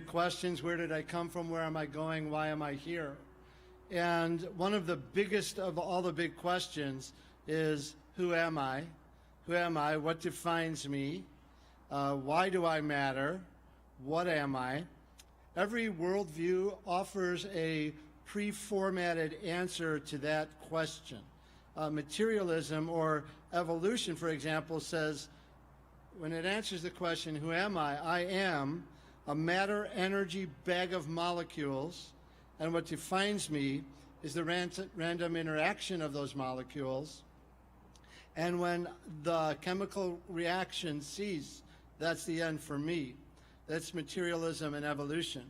questions. Where did I come from? Where am I going? Why am I here? And one of the biggest of all the big questions is, who am I? Who am I? What defines me? Why do I matter? What am I? Every worldview offers a pre-formatted answer to that question. Materialism or evolution, for example, says, when it answers the question, who am I am a matter-energy bag of molecules, and what defines me is the random interaction of those molecules. And when the chemical reaction ceases, that's the end for me. That's materialism and evolution.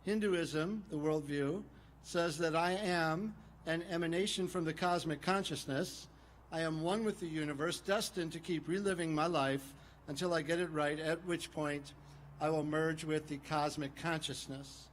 Hinduism, the worldview, says that I am an emanation from the cosmic consciousness. I am one with the universe, destined to keep reliving my life until I get it right, at which point I will merge with the cosmic consciousness.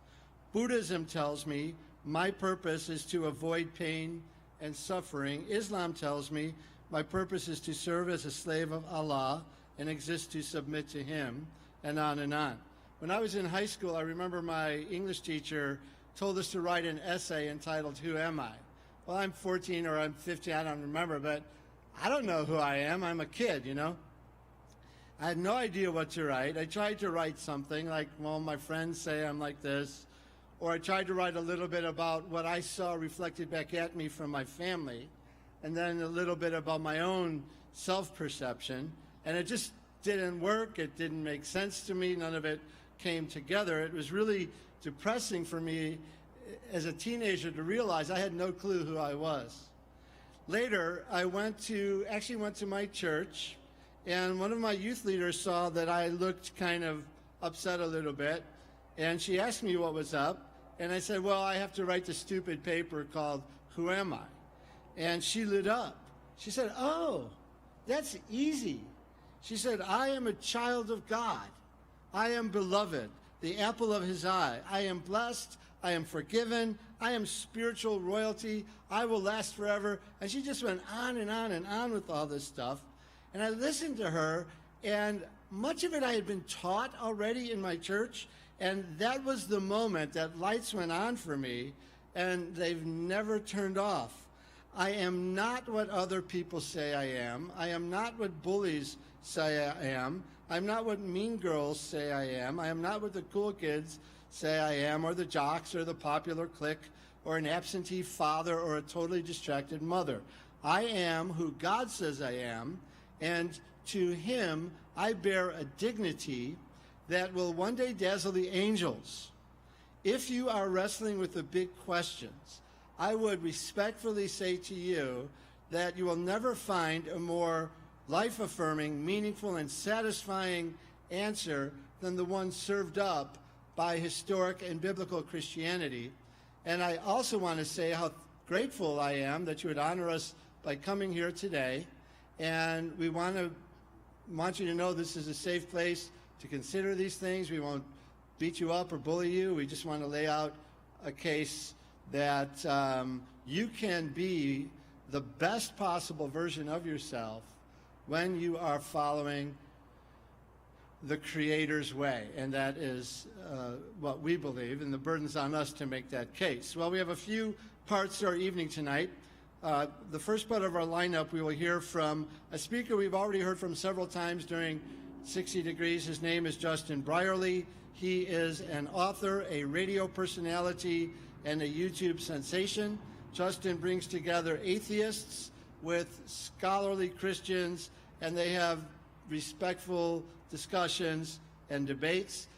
Buddhism tells me my purpose is to avoid pain and suffering. Islam tells me my purpose is to serve as a slave of Allah and exist to submit to Him, and on and on. When I was in high school, I remember my English teacher told us to write an essay entitled, Who Am I? Well, I'm 14 or I'm 15, I don't remember, but I don't know who I am. I'm a kid, you know? I had no idea what to write. I tried to write something like, well, my friends say I'm like this, or I tried to write a little bit about what I saw reflected back at me from my family, and then a little bit about my own self-perception, and it just didn't work. It didn't make sense to me. None of it came together. It was really depressing for me as a teenager to realize I had no clue who I was. Later, I actually went to my church, and one of my youth leaders saw that I looked kind of upset a little bit, and she asked me what was up, and I said, well, I have to write this stupid paper called Who Am I? And she lit up. She said, oh, that's easy. She said, I am a child of God. I am beloved, the apple of His eye. I am blessed. I am forgiven. I am spiritual royalty. I will last forever. And she just went on and on and on with all this stuff. And I listened to her, and much of it I had been taught already in my church, and that was the moment that lights went on for me, and they've never turned off. I am not what other people say I am. I am not what bullies say I am. I'm not what mean girls say I am. I am not what the cool kids say I am, or the jocks, or the popular clique, or an absentee father, or a totally distracted mother. I am who God says I am, and to Him I bear a dignity that will one day dazzle the angels. If you are wrestling with the big questions, I would respectfully say to you that you will never find a more life-affirming, meaningful, and satisfying answer than the one served up by historic and biblical Christianity. And I also want to say how grateful I am that you would honor us by coming here today. And we want you to know this is a safe place to consider these things. We won't beat you up or bully you. We just want to lay out a case that you can be the best possible version of yourself when you are following the Creator's way. And that is what we believe, and the burden's on us to make that case. Well, we have a few parts to our evening tonight. The first part of our lineup, we will hear from a speaker we've already heard from several times during 60 Degrees. His name is Justin Brierly. He is an author, a radio personality, and a YouTube sensation. Justin brings together atheists with scholarly Christians, and they have respectful discussions and debates.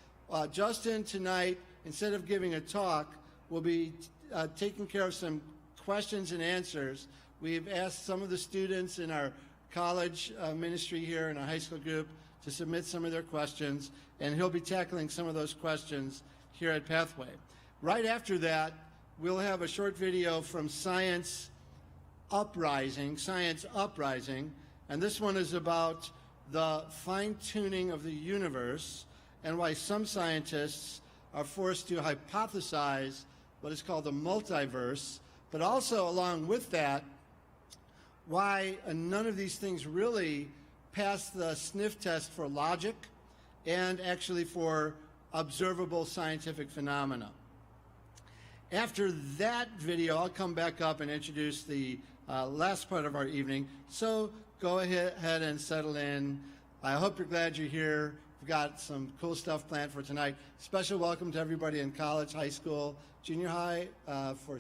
Justin tonight, instead of giving a talk, will be taking care of some questions and answers. We've asked some of the students in our college ministry here in our high school group to submit some of their questions, and he'll be tackling some of those questions here at Pathway. Right after that, we'll have a short video from Science Uprising, and this one is about the fine-tuning of the universe and why some scientists are forced to hypothesize what is called the multiverse, but also along with that, why none of these things really pass the sniff test for logic and actually for observable scientific phenomena. After that video, I'll come back up and introduce the last part of our evening. So go ahead and settle in. I hope you're glad you're here. We've got some cool stuff planned for tonight. Special welcome to everybody in college, high school, junior high for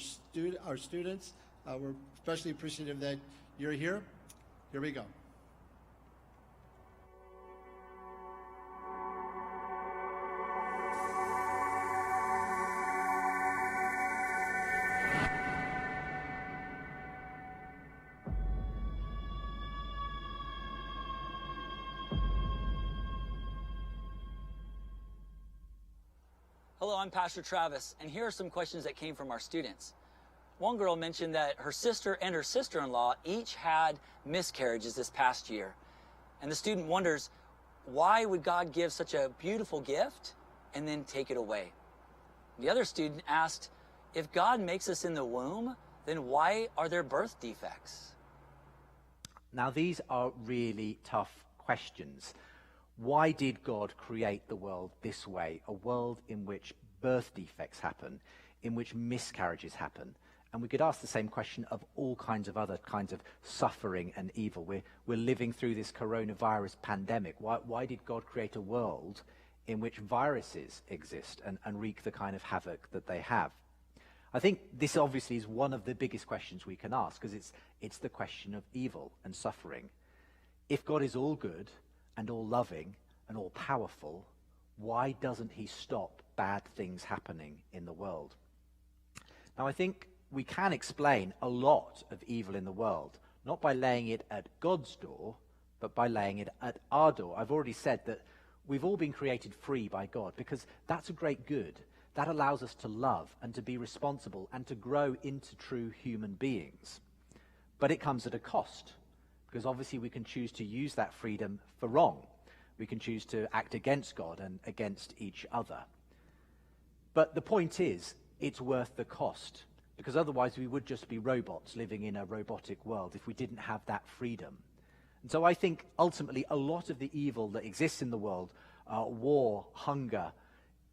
our students. We're especially appreciative that you're here. Here we go. Hello, I'm Pastor Travis, and here are some questions that came from our students. One girl mentioned that her sister and her sister-in-law each had miscarriages this past year. And the student wonders, why would God give such a beautiful gift and then take it away? The other student asked, if God makes us in the womb, then why are there birth defects? Now, these are really tough questions. Why did God create the world this way? A world in which birth defects happen, in which miscarriages happen. And we could ask the same question of all kinds of other kinds of suffering and evil. We're living through this coronavirus pandemic. Why did God create a world in which viruses exist and wreak the kind of havoc that they have? I think this obviously is one of the biggest questions we can ask, because it's the question of evil and suffering. If God is all good and all loving and all powerful, why doesn't he stop bad things happening in the world? Now, I think we can explain a lot of evil in the world, not by laying it at God's door, but by laying it at our door. I've already said that we've all been created free by God, because that's a great good. That allows us to love and to be responsible and to grow into true human beings. But it comes at a cost, because obviously we can choose to use that freedom for wrong. We can choose to act against God and against each other. But the point is, it's worth the cost, because otherwise we would just be robots living in a robotic world if we didn't have that freedom. And so I think ultimately a lot of the evil that exists in the world, war, hunger,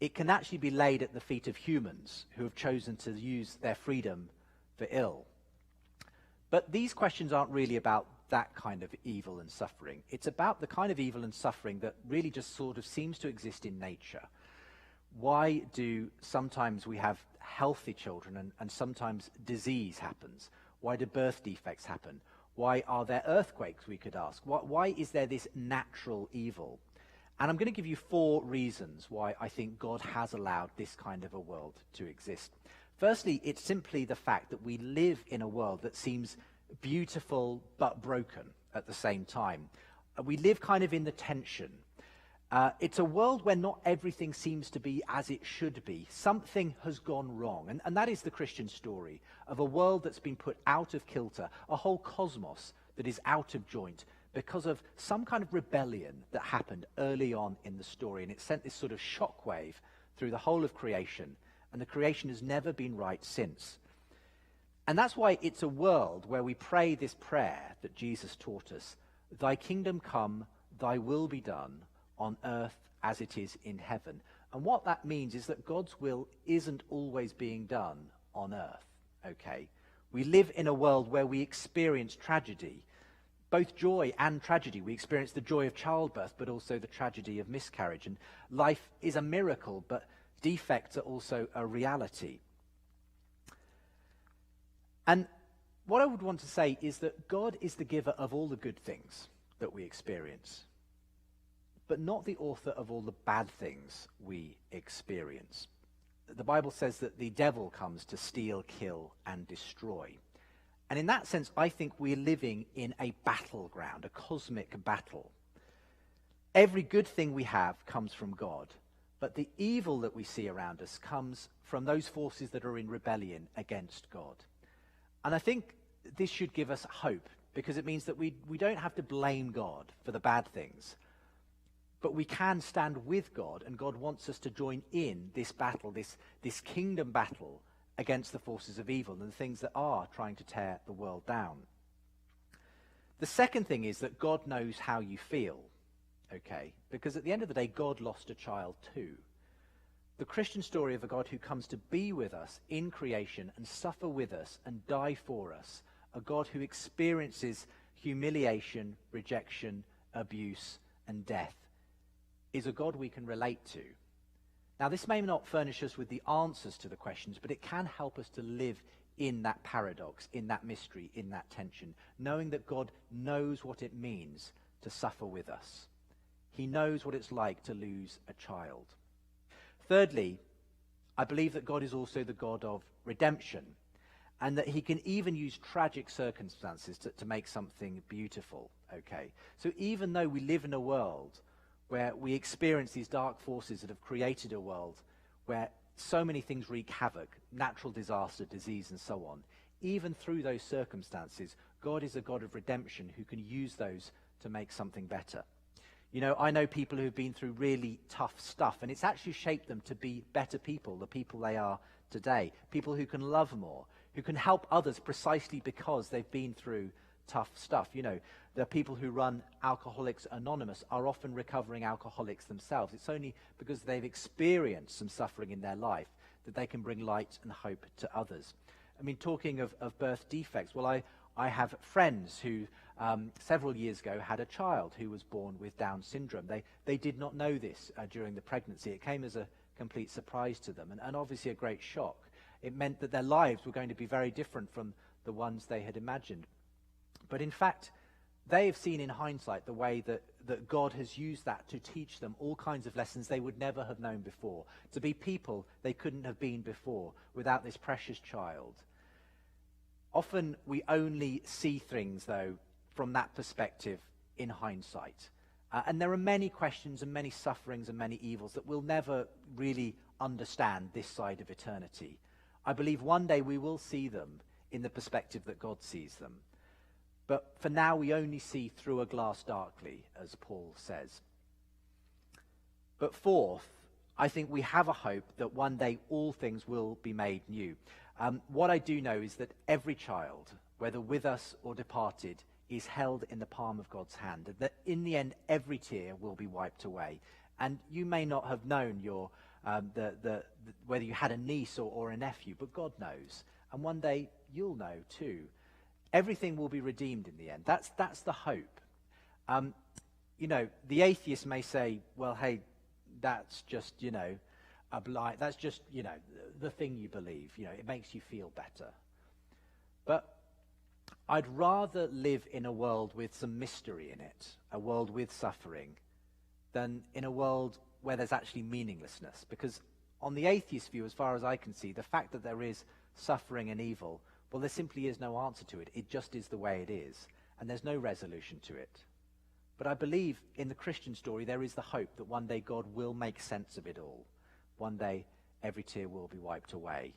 it can actually be laid at the feet of humans who have chosen to use their freedom for ill. But these questions aren't really about that kind of evil and suffering. It's about the kind of evil and suffering that really just sort of seems to exist in nature. Why do sometimes we have healthy children and sometimes disease happens? Why do birth defects happen? Why are there earthquakes, we could ask? Why is there this natural evil? And I'm going to give you 4 reasons why I think God has allowed this kind of a world to exist. Firstly, it's simply the fact that we live in a world that seems beautiful but broken at the same time. We live kind of in the tension. It's a world where not everything seems to be as it should be. Something has gone wrong. And that is the Christian story of a world that's been put out of kilter, a whole cosmos that is out of joint because of some kind of rebellion that happened early on in the story. And it sent this sort of shockwave through the whole of creation. And the creation has never been right since. And that's why it's a world where we pray this prayer that Jesus taught us: thy kingdom come, thy will be done, on earth as it is in heaven. And what that means is that God's will isn't always being done on earth, okay? We live in a world where we experience tragedy, both joy and tragedy. We experience the joy of childbirth, but also the tragedy of miscarriage. And life is a miracle, but defects are also a reality. And what I would want to say is that God is the giver of all the good things that we experience, but not the author of all the bad things we experience. The Bible says that the devil comes to steal, kill, and destroy. And in that sense, I think we're living in a battleground, a cosmic battle. Every good thing we have comes from God, but the evil that we see around us comes from those forces that are in rebellion against God. And I think this should give us hope, because it means that we don't have to blame God for the bad things, but we can stand with God, and God wants us to join in this battle, this kingdom battle against the forces of evil and the things that are trying to tear the world down. The second thing is that God knows how you feel, okay? Because at the end of the day, God lost a child too. The Christian story of a God who comes to be with us in creation and suffer with us and die for us, a God who experiences humiliation, rejection, abuse, and death, is a God we can relate to. Now, this may not furnish us with the answers to the questions, but it can help us to live in that paradox, in that mystery, in that tension, knowing that God knows what it means to suffer with us. He knows what it's like to lose a child. Thirdly, I believe that God is also the God of redemption, and that he can even use tragic circumstances to make something beautiful, okay? So even though we live in a world where we experience these dark forces that have created a world where so many things wreak havoc, natural disaster, disease, and so on, even through those circumstances, God is a God of redemption who can use those to make something better. You know, I know people who've been through really tough stuff, and it's actually shaped them to be better people, the people they are today. People who can love more, who can help others precisely because they've been through tough stuff. You know, the people who run Alcoholics Anonymous are often recovering alcoholics themselves. It's only because they've experienced some suffering in their life that they can bring light and hope to others. I mean, talking of birth defects, well, I have friends who several years ago had a child who was born with Down syndrome. They did not know this during the pregnancy. It came as a complete surprise to them, and obviously a great shock. It meant that their lives were going to be very different from the ones they had imagined. But in fact, they have seen in hindsight the way that God has used that to teach them all kinds of lessons they would never have known before, to be people they couldn't have been before without this precious child. Often we only see things, though, from that perspective in hindsight. And there are many questions and many sufferings and many evils that we'll never really understand this side of eternity. I believe one day we will see them in the perspective that God sees them. But for now, we only see through a glass darkly, as Paul says. But fourth, I think we have a hope that one day all things will be made new. What I do know is that every child, whether with us or departed, is held in the palm of God's hand, and that in the end every tear will be wiped away. And you may not have known your whether you had a niece or a nephew, but God knows. And one day you'll know too. Everything will be redeemed in the end. That's the hope. You know, the atheist may say, well, hey, that's just, you know, a blind, that's just, you know, the thing you believe. You know, it makes you feel better. But I'd rather live in a world with some mystery in it, a world with suffering, than in a world where there's actually meaninglessness. Because on the atheist view, as far as I can see, the fact that there is suffering and evil, well, there simply is no answer to it. It just is the way it is, and there's no resolution to it. But I believe in the Christian story there is the hope that one day God will make sense of it all. One day every tear will be wiped away.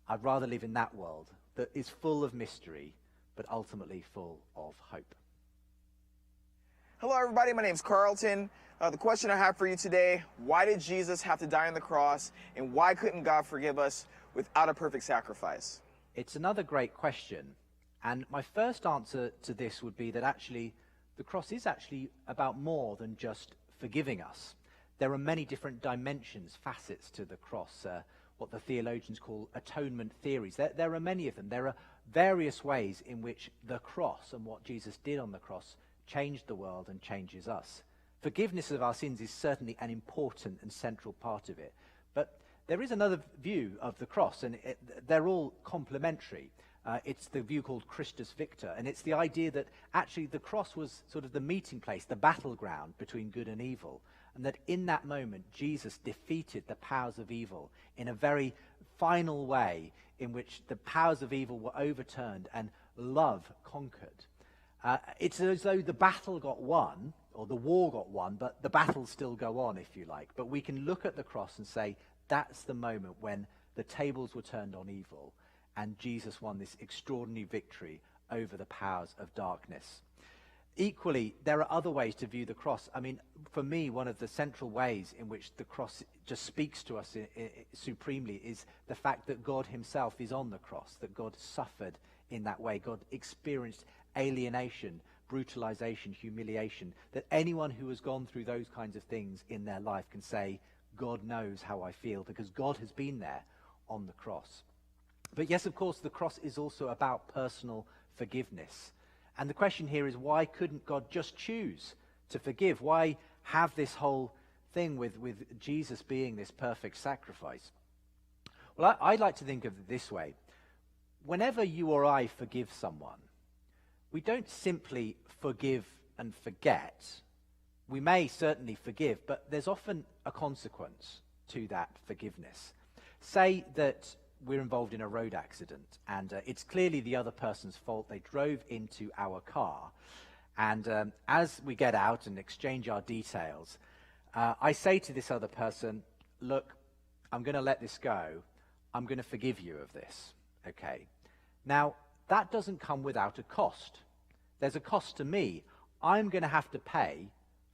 I'd rather live in that world that is full of mystery, but ultimately full of hope. Hello everybody, my name is Carlton. The question I have for you today, why did Jesus have to die on the cross, and why couldn't God forgive us without a perfect sacrifice? It's another great question, and my first answer to this would be that actually the cross is actually about more than just forgiving us. There are many different dimensions, facets to the cross, what the theologians call atonement theories. There are many of them. There are various ways in which the cross and what Jesus did on the cross changed the world and changes us. Forgiveness of our sins is certainly an important and central part of it. But there is another view of the cross, and they're all complementary. It's the view called Christus Victor, and it's the idea that actually the cross was sort of the meeting place, the battleground between good and evil, and that in that moment Jesus defeated the powers of evil in a very final way in which the powers of evil were overturned and love conquered. It's as though the battle got won, or the war got won, but the battles still go on, if you like. But we can look at the cross and say, that's the moment when the tables were turned on evil and Jesus won this extraordinary victory over the powers of darkness. Equally, there are other ways to view the cross. I mean, for me, one of the central ways in which the cross just speaks to us supremely is the fact that God himself is on the cross, that God suffered in that way. God experienced alienation, brutalization, humiliation, that anyone who has gone through those kinds of things in their life can say, God knows how I feel, because God has been there on the cross. But yes, of course, the cross is also about personal forgiveness. And the question here is, why couldn't God just choose to forgive? Why have this whole thing with Jesus being this perfect sacrifice? Well, I'd like to think of it this way. Whenever you or I forgive someone, we don't simply forgive and forget. We may certainly forgive, but there's often a consequence to that forgiveness. Say that we're involved in a road accident, and it's clearly the other person's fault. They drove into our car. And as we get out and exchange our details, I say to this other person, look, I'm going to let this go. I'm going to forgive you of this. Okay. Now, that doesn't come without a cost. There's a cost to me. I'm going to have to pay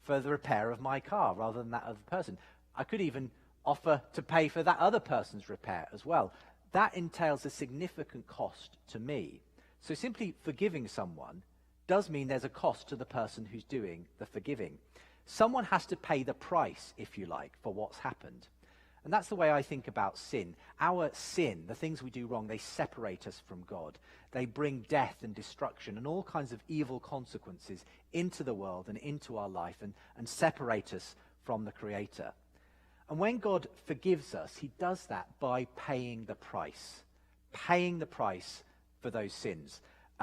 for the repair of my car rather than that other person. I could even offer to pay for that other person's repair as well. That entails a significant cost to me. So simply forgiving someone does mean there's a cost to the person who's doing the forgiving. Someone has to pay the price, if you like, for what's happened. And that's the way I think about sin. Our sin, the things we do wrong, they separate us from God. They bring death and destruction and all kinds of evil consequences into the world and into our life and separate us from the Creator. And when God forgives us, he does that by paying the price for those sins,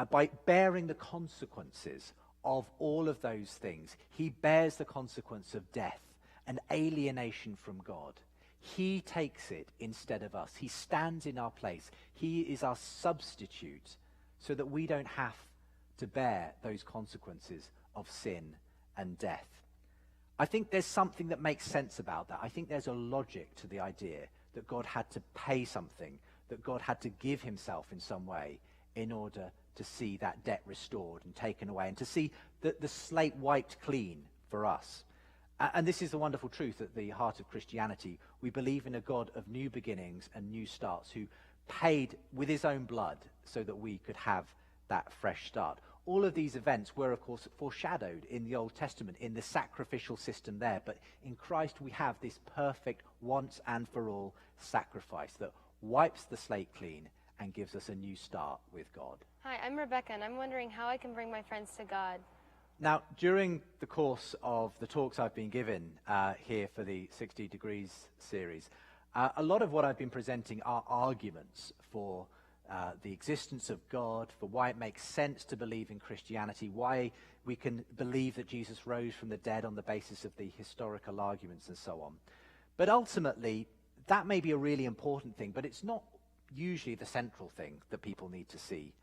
by bearing the consequences of all of those things. He bears the consequence of death and alienation from God. He takes it instead of us. He stands in our place. He is our substitute so that we don't have to bear those consequences of sin and death. I think there's something that makes sense about that. I think there's a logic to the idea that God had to pay something, that God had to give himself in some way in order to see that debt restored and taken away and to see the slate wiped clean for us. And this is the wonderful truth at the heart of Christianity. We believe in a God of new beginnings and new starts who paid with his own blood so that we could have that fresh start. All of these events were, of course, foreshadowed in the Old Testament, in the sacrificial system there. But in Christ we have this perfect once and for all sacrifice that wipes the slate clean and gives us a new start with God. Hi, I'm Rebecca, and I'm wondering how I can bring my friends to God. Now, during the course of the talks I've been given here for the 60 Degrees series, a lot of what I've been presenting are arguments for the existence of God, for why it makes sense to believe in Christianity, why we can believe that Jesus rose from the dead on the basis of the historical arguments and so on. But ultimately, that may be a really important thing, but it's not usually the central thing that people need to see.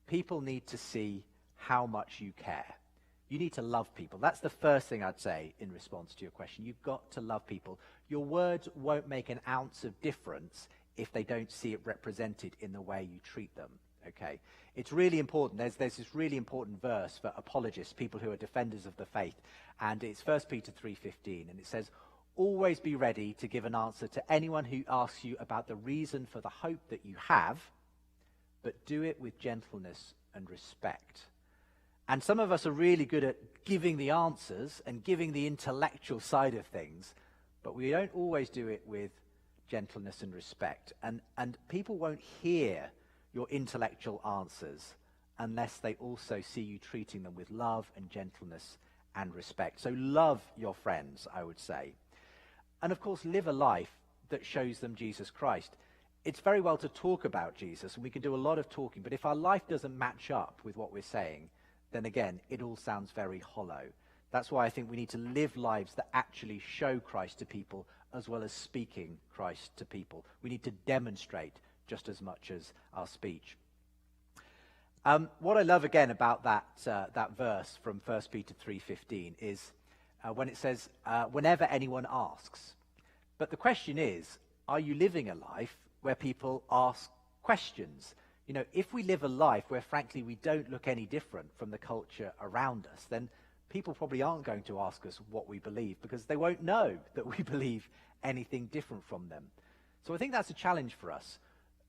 People need to see how much you care. You need to love people. That's the first thing I'd say in response to your question. You've got to love people. Your words won't make an ounce of difference if they don't see it represented in the way you treat them, okay? It's really important. There's this really important verse for apologists, people who are defenders of the faith, and it's 1 Peter 3:15, and it says, always be ready to give an answer to anyone who asks you about the reason for the hope that you have, but do it with gentleness and respect. And some of us are really good at giving the answers and giving the intellectual side of things, but we don't always do it with gentleness and respect. And people won't hear your intellectual answers unless they also see you treating them with love and gentleness and respect. So love your friends, I would say. And of course, live a life that shows them Jesus Christ. It's very well to talk about Jesus, and we can do a lot of talking, but if our life doesn't match up with what we're saying, then again, it all sounds very hollow. That's why I think we need to live lives that actually show Christ to people as well as speaking Christ to people. We need to demonstrate just as much as our speech. What I love again about that verse from 1 Peter 3:15 is when it says, whenever anyone asks. But the question is, are you living a life where people ask questions? You know, if we live a life where, frankly, we don't look any different from the culture around us, then people probably aren't going to ask us what we believe because they won't know that we believe anything different from them. So I think that's a challenge for us.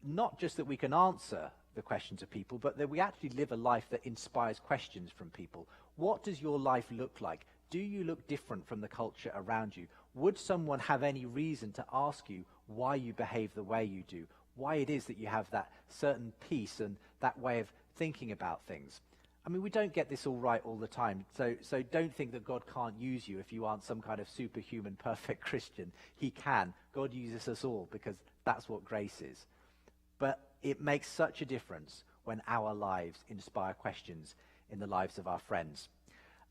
Not just that we can answer the questions of people, but that we actually live a life that inspires questions from people. What does your life look like? Do you look different from the culture around you? would someone have any reason to ask you why you behave the way you do, why it is that you have that certain peace and that way of thinking about things? I mean, we don't get this all right all the time, so don't think that God can't use you if you aren't some kind of superhuman, perfect Christian. He can. God uses us all because that's what grace is. But it makes such a difference when our lives inspire questions in the lives of our friends.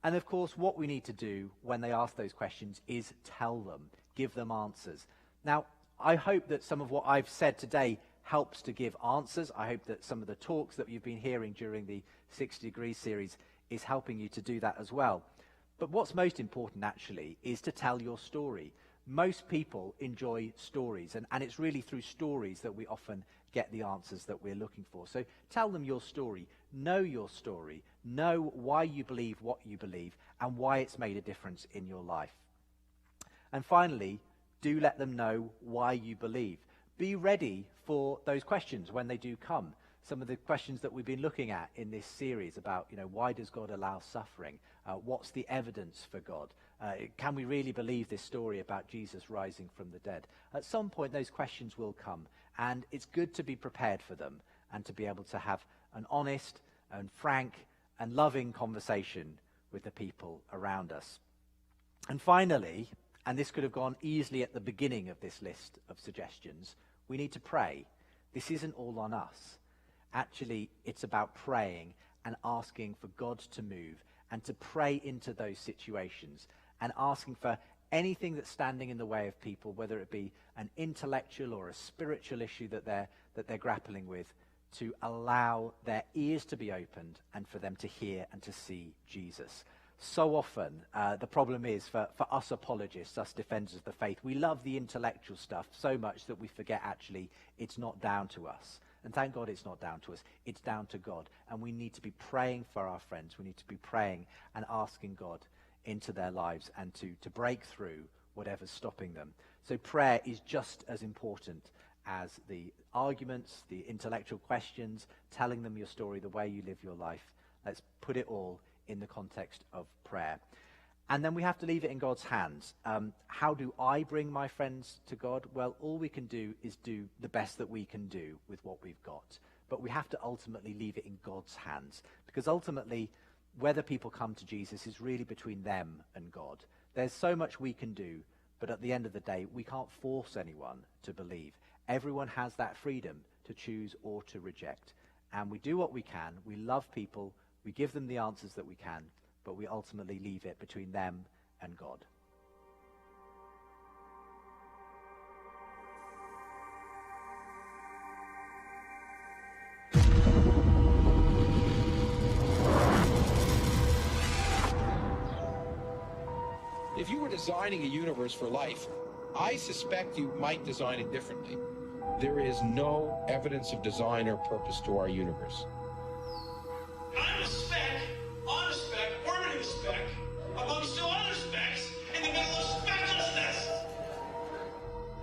And of course, what we need to do when they ask those questions is tell them, give them answers. Now, I hope that some of what I've said today helps to give answers. I hope that some of the talks that you've been hearing during the 60 Degrees series is helping you to do that as well. But what's most important, actually, is to tell your story. Most people enjoy stories, and it's really through stories that we often get the answers that we're looking for. So tell them your story, know why you believe what you believe, and why it's made a difference in your life. And finally, do let them know why you believe. Be ready for those questions when they do come. Some of the questions that we've been looking at in this series about, why does God allow suffering? What's the evidence for God? Can we really believe this story about Jesus rising from the dead? At some point, those questions will come, and it's good to be prepared for them and to be able to have an honest and frank and loving conversation with the people around us. And finally, and this could have gone easily at the beginning of this list of suggestions, we need to pray. This isn't all on us. Actually, it's about praying and asking for God to move and to pray into those situations and asking for anything that's standing in the way of people, whether it be an intellectual or a spiritual issue that they're grappling with, to allow their ears to be opened and for them to hear and to see Jesus. So often, the problem is for us apologists, us defenders of the faith, we love the intellectual stuff so much that we forget actually it's not down to us. And thank God it's not down to us, it's down to God. And we need to be praying for our friends. We need to be praying and asking God into their lives and to break through whatever's stopping them. So prayer is just as important as the arguments, the intellectual questions, telling them your story, the way you live your life. Let's put it all in the context of prayer. And then we have to leave it in God's hands. How do I bring my friends to God? Well, all we can do is do the best that we can do with what we've got. But we have to ultimately leave it in God's hands. Because ultimately, whether people come to Jesus is really between them and God. There's so much we can do, but at the end of the day, we can't force anyone to believe. Everyone has that freedom to choose or to reject. And we do what we can. We love people. We give them the answers that we can. But we ultimately leave it between them and God. If you were designing a universe for life, I suspect you might design it differently. There is no evidence of design or purpose to our universe. I'm a speck, on a speck, orbiting a speck, amongst two other specks, in the middle of specklessness.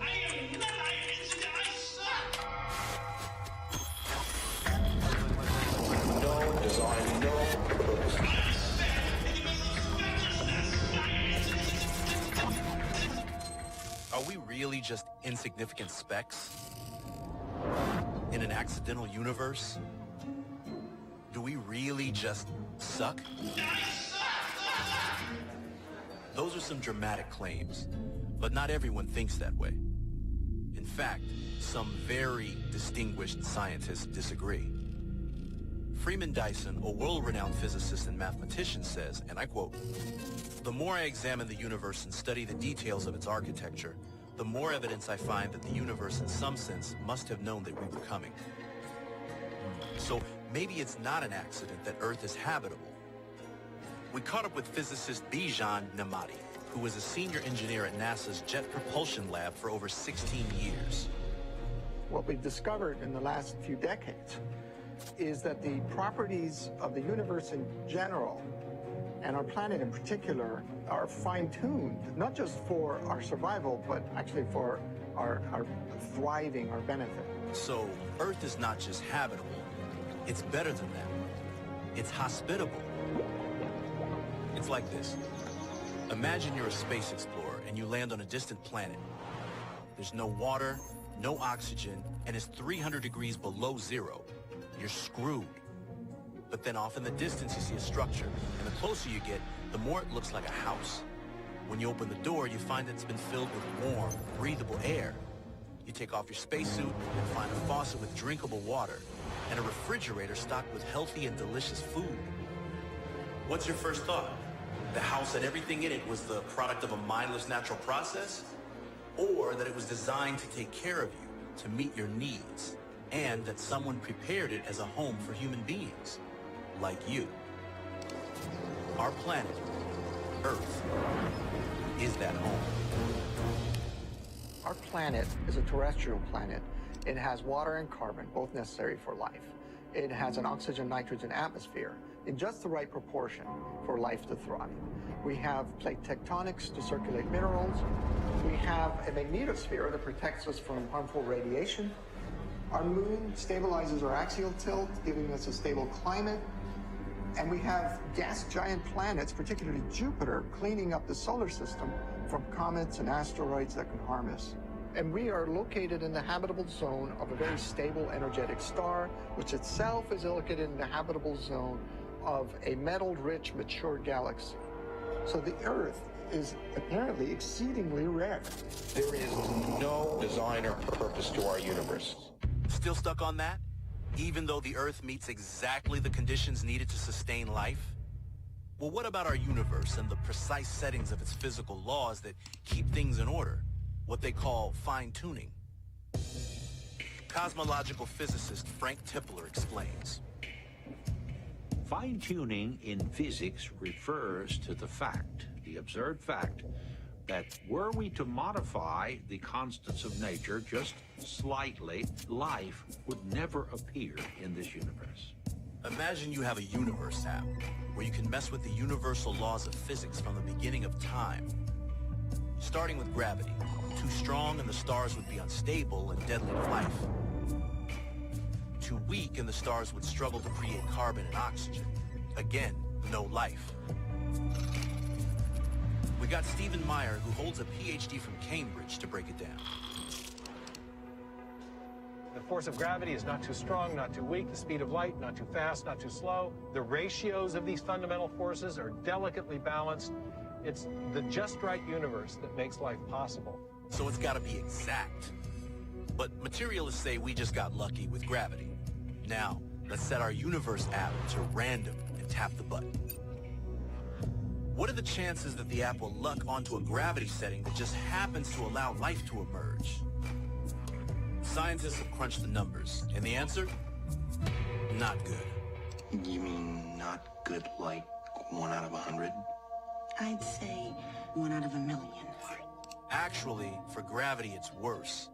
I am not, I suck. No design, no purpose. I'm a speck, in the middle of specklessness. Are we really just insignificant specks in an accidental universe? Do we really just suck? Those are some dramatic claims, but not everyone thinks that way. In fact, some very distinguished scientists disagree. Freeman Dyson, a world-renowned physicist and mathematician, says, and I quote, "The more I examine the universe and study the details of its architecture, the more evidence I find that the universe in some sense must have known that we were coming. So maybe it's not an accident that Earth is habitable." We caught up with physicist Bijan Namadi, who was a senior engineer at NASA's Jet Propulsion Lab for over 16 years. What we've discovered in the last few decades is that the properties of the universe in general and our planet in particular are fine-tuned, not just for our survival, but actually for our thriving, our benefit. So Earth is not just habitable, it's better than that. It's hospitable. It's like this. Imagine you're a space explorer and and you land on a distant planet. There's no water, no oxygen, and it's 300 degrees below zero. You're screwed. But then off in the distance, you see a structure, and the closer you get, the more it looks like a house. When you open the door, you find it's been filled with warm, breathable air. You take off your spacesuit and find a faucet with drinkable water and a refrigerator stocked with healthy and delicious food. What's your first thought? The house and everything in it was the product of a mindless natural process? Or that it was designed to take care of you, to meet your needs, and that someone prepared it as a home for human beings, like you? Our planet, Earth, is that home. Our planet is a terrestrial planet. It has water and carbon, both necessary for life. It has an oxygen-nitrogen atmosphere in just the right proportion for life to thrive. We have plate tectonics to circulate minerals. We have a magnetosphere that protects us from harmful radiation. Our moon stabilizes our axial tilt, giving us a stable climate. And we have gas giant planets, particularly Jupiter, cleaning up the solar system from comets and asteroids that can harm us. And we are located in the habitable zone of a very stable, energetic star, which itself is located in the habitable zone of a metal-rich, mature galaxy. So the Earth is apparently exceedingly rare. There is no design or purpose to our universe. Still stuck on that? Even though the Earth meets exactly the conditions needed to sustain life? Well, what about our universe and the precise settings of its physical laws that keep things in order? What they call fine-tuning. Cosmological physicist Frank Tipler explains. Fine-tuning in physics refers to the observed fact, that were we to modify the constants of nature just slightly, life would never appear in this universe. Imagine you have a universe app where you can mess with the universal laws of physics from the beginning of time. Starting with gravity. Too strong and the stars would be unstable and deadly to life. Too weak and the stars would struggle to create carbon and oxygen. Again, no life. We got Stephen Meyer, who holds a PhD from Cambridge, to break it down. The force of gravity is not too strong, not too weak. The speed of light, not too fast, not too slow. The ratios of these fundamental forces are delicately balanced. It's the just right universe that makes life possible. So it's got to be exact. But materialists say we just got lucky with gravity. Now, let's set our universe app to random and tap the button. What are the chances that the app will luck onto a gravity setting that just happens to allow life to emerge? Scientists have crunched the numbers, and the answer? Not good. You mean not good like 1 out of 100? I'd say 1 out of a million. Actually, for gravity, it's worse.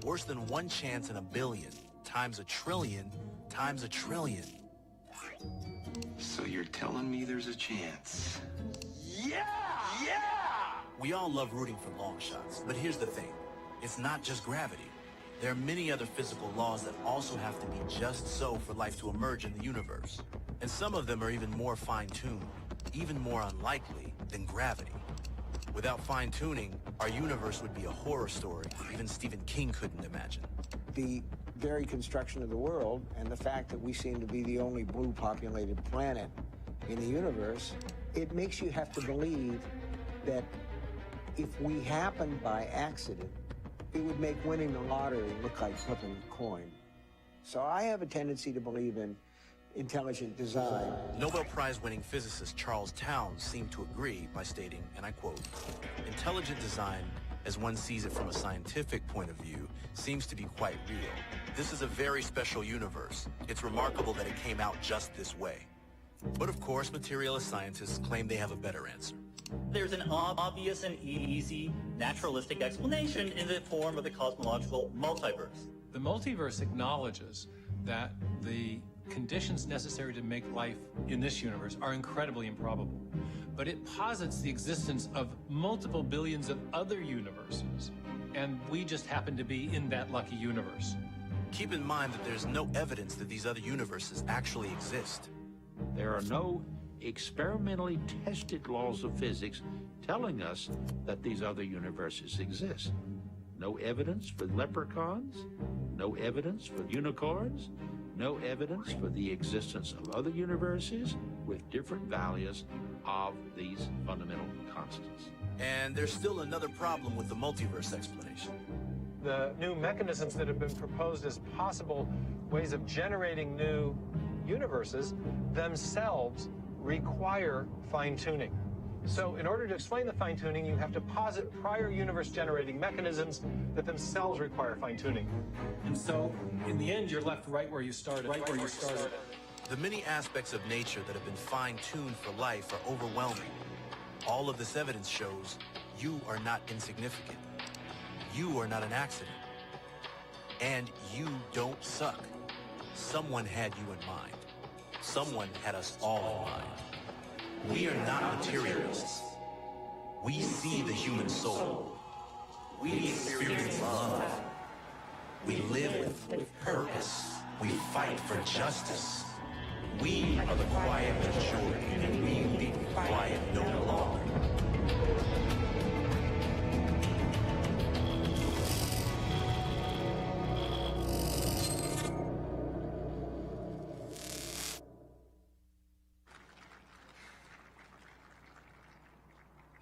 Worse than 1 chance in a billion, times a trillion, times a trillion. So you're telling me there's a chance? Yeah! Yeah! We all love rooting for long shots, but here's the thing. It's not just gravity. There are many other physical laws that also have to be just so for life to emerge in the universe. And some of them are even more fine-tuned, even more unlikely than gravity. Without fine-tuning, our universe would be a horror story even Stephen King couldn't imagine. The very construction of the world and the fact that we seem to be the only blue-populated planet in the universe, it makes you have to believe that if we happened by accident, it would make winning the lottery look like flipping a coin. So I have a tendency to believe in intelligent design. Nobel Prize-winning physicist Charles Townes seemed to agree by stating, and I quote, "Intelligent design, as one sees it from a scientific point of view, seems to be quite real. This is a very special universe. It's remarkable that it came out just this way." But of course, materialist scientists claim they have a better answer. There's an obvious and easy naturalistic explanation in the form of the cosmological multiverse. The multiverse acknowledges that the conditions necessary to make life in this universe are incredibly improbable. But it posits the existence of multiple billions of other universes, and we just happen to be in that lucky universe. Keep in mind that there's no evidence that these other universes actually exist. There are no experimentally tested laws of physics telling us that these other universes exist. No evidence for leprechauns, no evidence for unicorns, no evidence for the existence of other universes with different values of these fundamental constants. And there's still another problem with the multiverse explanation. The new mechanisms that have been proposed as possible ways of generating new universes themselves require fine-tuning. So in order to explain the fine-tuning, you have to posit prior universe-generating mechanisms that themselves require fine-tuning. And so, in the end, you're left right where you started. The many aspects of nature that have been fine-tuned for life are overwhelming. All of this evidence shows you are not insignificant. You are not an accident. And you don't suck. Someone had you in mind. Someone had us all in mind. We are not materialists. We see the human soul. We experience love. We live with purpose. We fight for justice. We are the quiet majority, and we will be quiet no longer.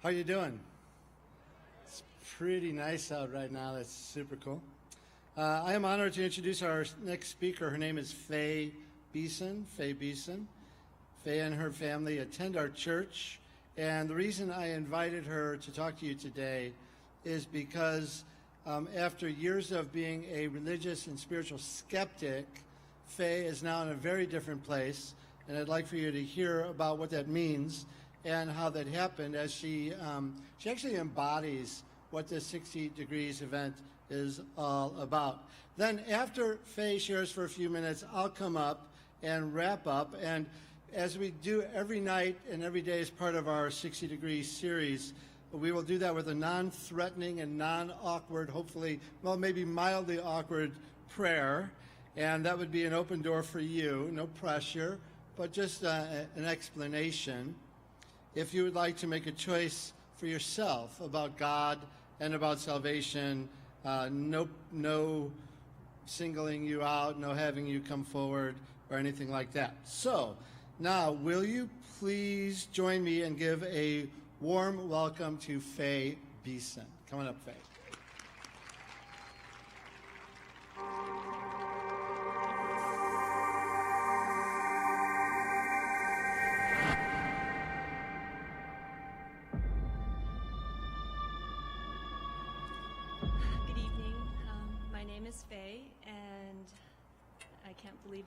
How you doing? It's pretty nice out right now. That's super cool. I am honored to introduce our next speaker. Her name is Faye Beeson. Faye Beeson. Faye and her family attend our church, and the reason I invited her to talk to you today is because after years of being a religious and spiritual skeptic, Faye is now in a very different place, and I'd like for you to hear about what that means and how that happened as she actually embodies what this 60 Degrees event is all about. Then after Faye shares for a few minutes, I'll come up and wrap up. And as we do every night and every day as part of our 60 Degrees series, we will do that with a non-threatening and non-awkward, hopefully, well, maybe mildly awkward prayer. And that would be an open door for you, no pressure, but just an explanation. If you would like to make a choice for yourself about God and about salvation, no singling you out, no having you come forward or anything like that. So now, will you please join me and give a warm welcome to Faye Beeson. Come on up, Faye.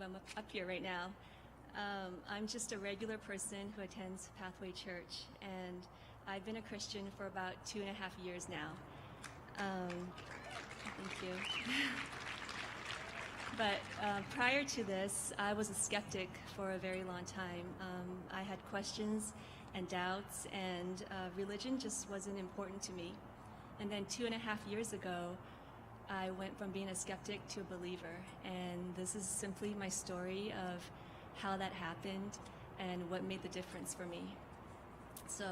I'm up here right now. I'm just a regular person who attends Pathway Church, and I've been a Christian for about 2.5 years now. Thank you. But prior to this, I was a skeptic for a very long time. I had questions and doubts, and religion just wasn't important to me. And then 2.5 years ago, I went from being a skeptic to a believer, and this is simply my story of how that happened and what made the difference for me. So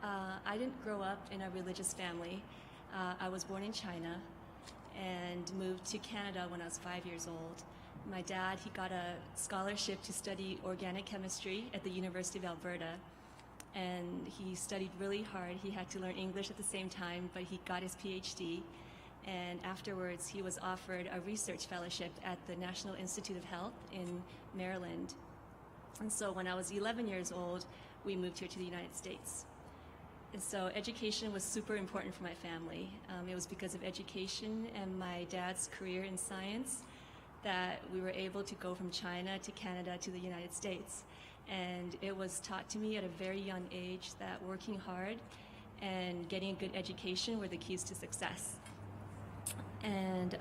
I didn't grow up in a religious family. I was born in China and moved to Canada when I was 5 years old. My dad, he got a scholarship to study organic chemistry at the University of Alberta, and he studied really hard. He had to learn English at the same time, but he got his PhD. And afterwards, he was offered a research fellowship at the National Institute of Health in Maryland. And so when I was 11 years old, we moved here to the United States. And so education was super important for my family. It was because of education and my dad's career in science that we were able to go from China to Canada to the United States. And it was taught to me at a very young age that working hard and getting a good education were the keys to success. And,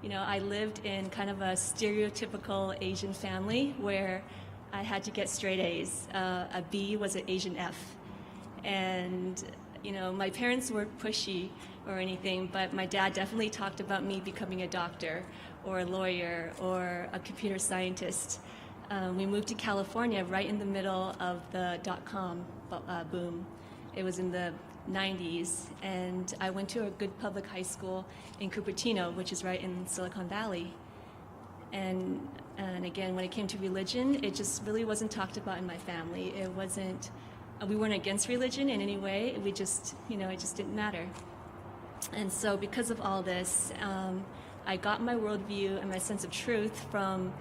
you know, I lived in kind of a stereotypical Asian family where I had to get straight A's. A B was an Asian F. And, you know, my parents weren't pushy or anything, but my dad definitely talked about me becoming a doctor or a lawyer or a computer scientist. We moved to California right in the middle of the .com boom. It was in the 90s, and I went to a good public high school in Cupertino, which is right in Silicon Valley. And again, when it came to religion, it just really wasn't talked about in my family. It wasn't, we weren't against religion in any way. We just, it just didn't matter. And so because of all this, I got my worldview and my sense of truth from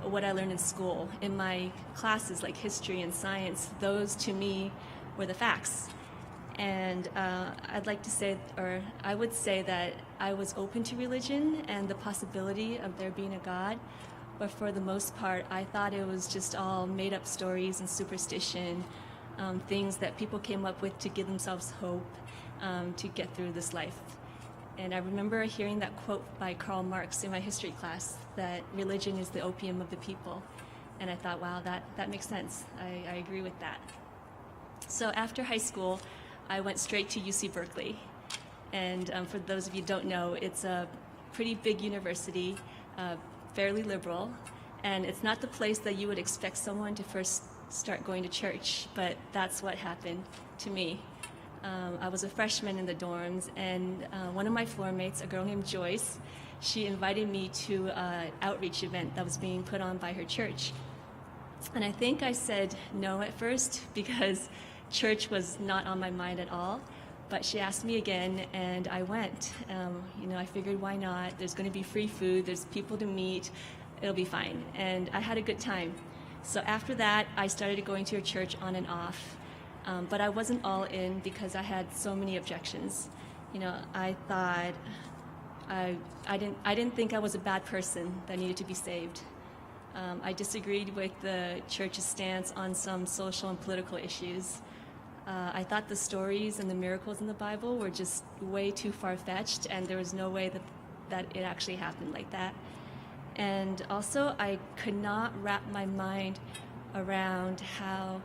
what I learned in school. In my classes like history and science, those to me were the facts. And I'd like to say, or I would say that I was open to religion and the possibility of there being a God, but for the most part, I thought it was just all made-up stories and superstition, things that people came up with to give themselves hope to get through this life. And I remember hearing that quote by Karl Marx in my history class, that religion is the opium of the people. And I thought, wow, that makes sense. I agree with that. So after high school, I went straight to UC Berkeley. And for those of you who don't know, it's a pretty big university, fairly liberal, and it's not the place that you would expect someone to first start going to church, but that's what happened to me. I was a freshman in the dorms, and one of my floor mates, a girl named Joyce, she invited me to an outreach event that was being put on by her church. And I think I said no at first because church was not on my mind at all, but she asked me again, and I went. I figured, why not? There's going to be free food, there's people to meet, it'll be fine. And I had a good time. So after that, I started going to her church on and off, but I wasn't all in because I had so many objections. I thought I didn't think I was a bad person that needed to be saved. I disagreed with the church's stance on some social and political issues. I thought the stories and the miracles in the Bible were just way too far-fetched, and there was no way that it actually happened like that. And also, I could not wrap my mind around how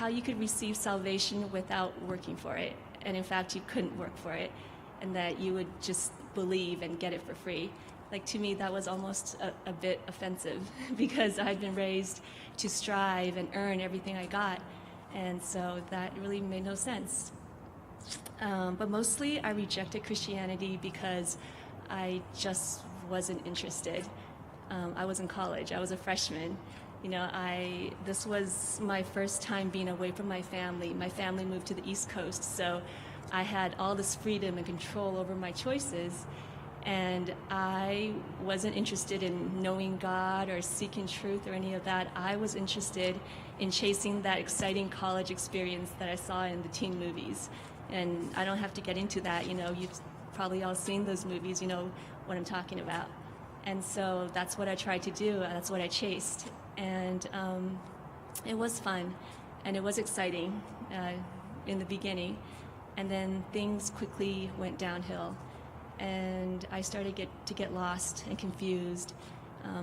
you could receive salvation without working for it. And in fact, you couldn't work for it, and that you would just believe and get it for free. Like, to me, that was almost a bit offensive because I'd been raised to strive and earn everything I got. And so that really made no sense. But mostly I rejected Christianity because I just wasn't interested. I was in college. I was a freshman. This was my first time being away from my family. My family moved to the East Coast, so I had all this freedom and control over my choices. And I wasn't interested in knowing God or seeking truth or any of that. I was interested in chasing that exciting college experience that I saw in the teen movies. And I don't have to get into that. You've probably all seen those movies, what I'm talking about. And so that's what I tried to do. That's what I chased. And it was fun, and it was exciting in the beginning. And then things quickly went downhill. And I started to get lost and confused.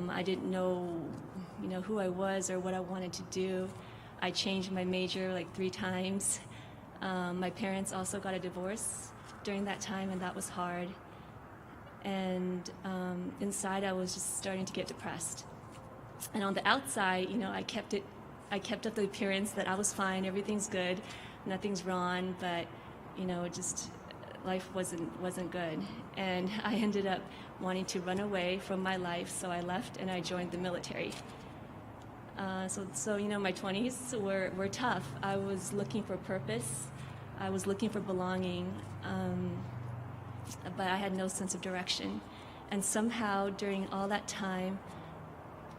I didn't know, who I was or what I wanted to do. I changed my major like 3 times. My parents also got a divorce during that time, and that was hard. And inside, I was just starting to get depressed. And on the outside, I kept up the appearance that I was fine, everything's good, nothing's wrong, but life wasn't good. And I ended up wanting to run away from my life, so I left and I joined the military. So my 20s were tough. I was looking for purpose. I was looking for belonging, but I had no sense of direction. And somehow during all that time,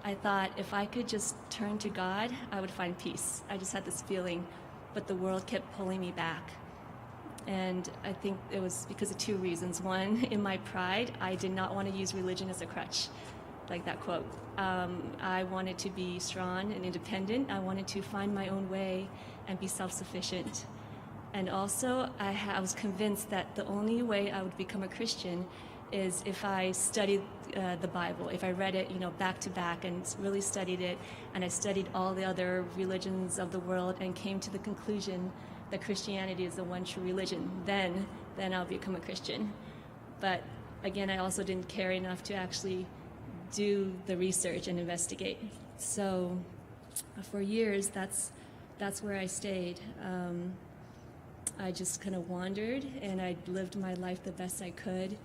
I thought if I could just turn to God, I would find peace. I just had this feeling, but the world kept pulling me back. And I think it was because of 2 reasons. One, in my pride, I did not want to use religion as a crutch, like that quote. I wanted to be strong and independent. I wanted to find my own way and be self-sufficient. And also, I was convinced that the only way I would become a Christian is if I studied the Bible, if I read it, back to back and really studied it, and I studied all the other religions of the world and came to the conclusion that Christianity is the one true religion, then I'll become a Christian. But again, I also didn't care enough to actually do the research and investigate. So for years, that's where I stayed. I just kind of wandered, and I lived my life the best I could.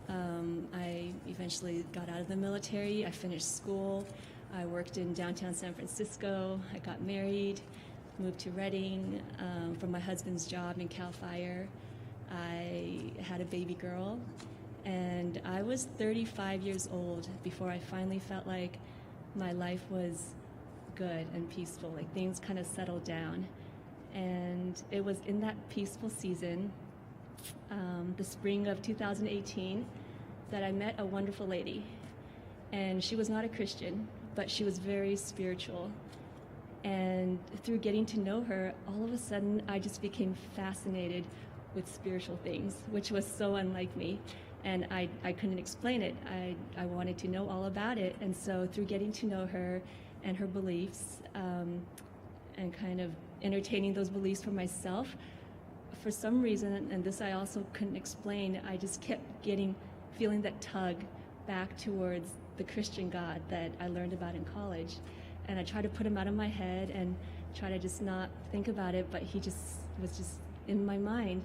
I eventually got out of the military. I finished school. I worked in downtown San Francisco. I got married, moved to Redding from my husband's job in CAL FIRE. I had a baby girl, and I was 35 years old before I finally felt like my life was good and peaceful, like things kind of settled down. And it was in that peaceful season, the spring of 2018, that I met a wonderful lady. And she was not a Christian, but she was very spiritual. And through getting to know her, all of a sudden I just became fascinated with spiritual things, which was so unlike me. And I couldn't explain it. I wanted to know all about it. And so through getting to know her and her beliefs, and kind of entertaining those beliefs for myself, for some reason, and this I also couldn't explain, I just kept feeling that tug back towards the Christian God that I learned about in college. And I tried to put him out of my head and try to just not think about it, but he just was just in my mind.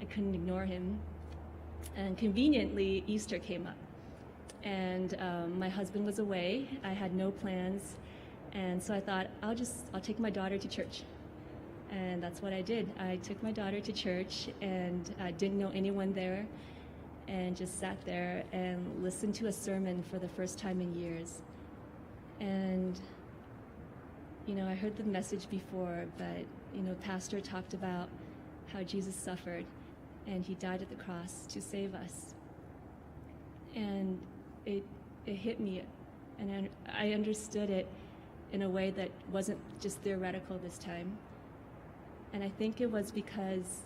I couldn't ignore him. And conveniently, Easter came up. And my husband was away. I had no plans. And so I thought, I'll take my daughter to church. And that's what I did. I took my daughter to church, and I didn't know anyone there, and just sat there and listened to a sermon for the first time in years. And, I heard the message before, but, pastor talked about how Jesus suffered, and he died at the cross to save us. And it hit me, and I understood it in a way that wasn't just theoretical this time. And I think it was because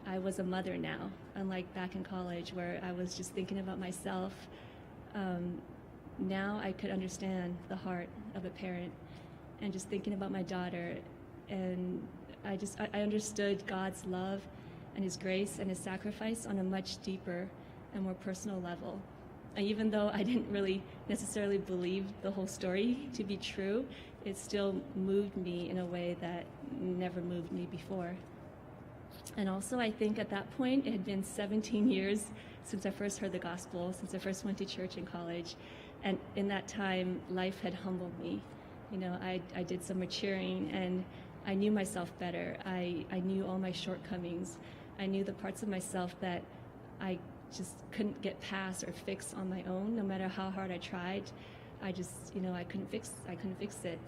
I was a mother now, unlike back in college where I was just thinking about myself. Now I could understand the heart of a parent and just thinking about my daughter. And I understood God's love and his grace and his sacrifice on a much deeper and more personal level. And even though I didn't really necessarily believe the whole story to be true, it still moved me in a way that never moved me before. And also, I think at that point, it had been 17 years since I first heard the gospel, since I first went to church in college. And in that time, life had humbled me. I did some maturing, and I knew myself better. I knew all my shortcomings. I knew the parts of myself that I just couldn't get past or fix on my own, no matter how hard I tried. I just, I couldn't fix it.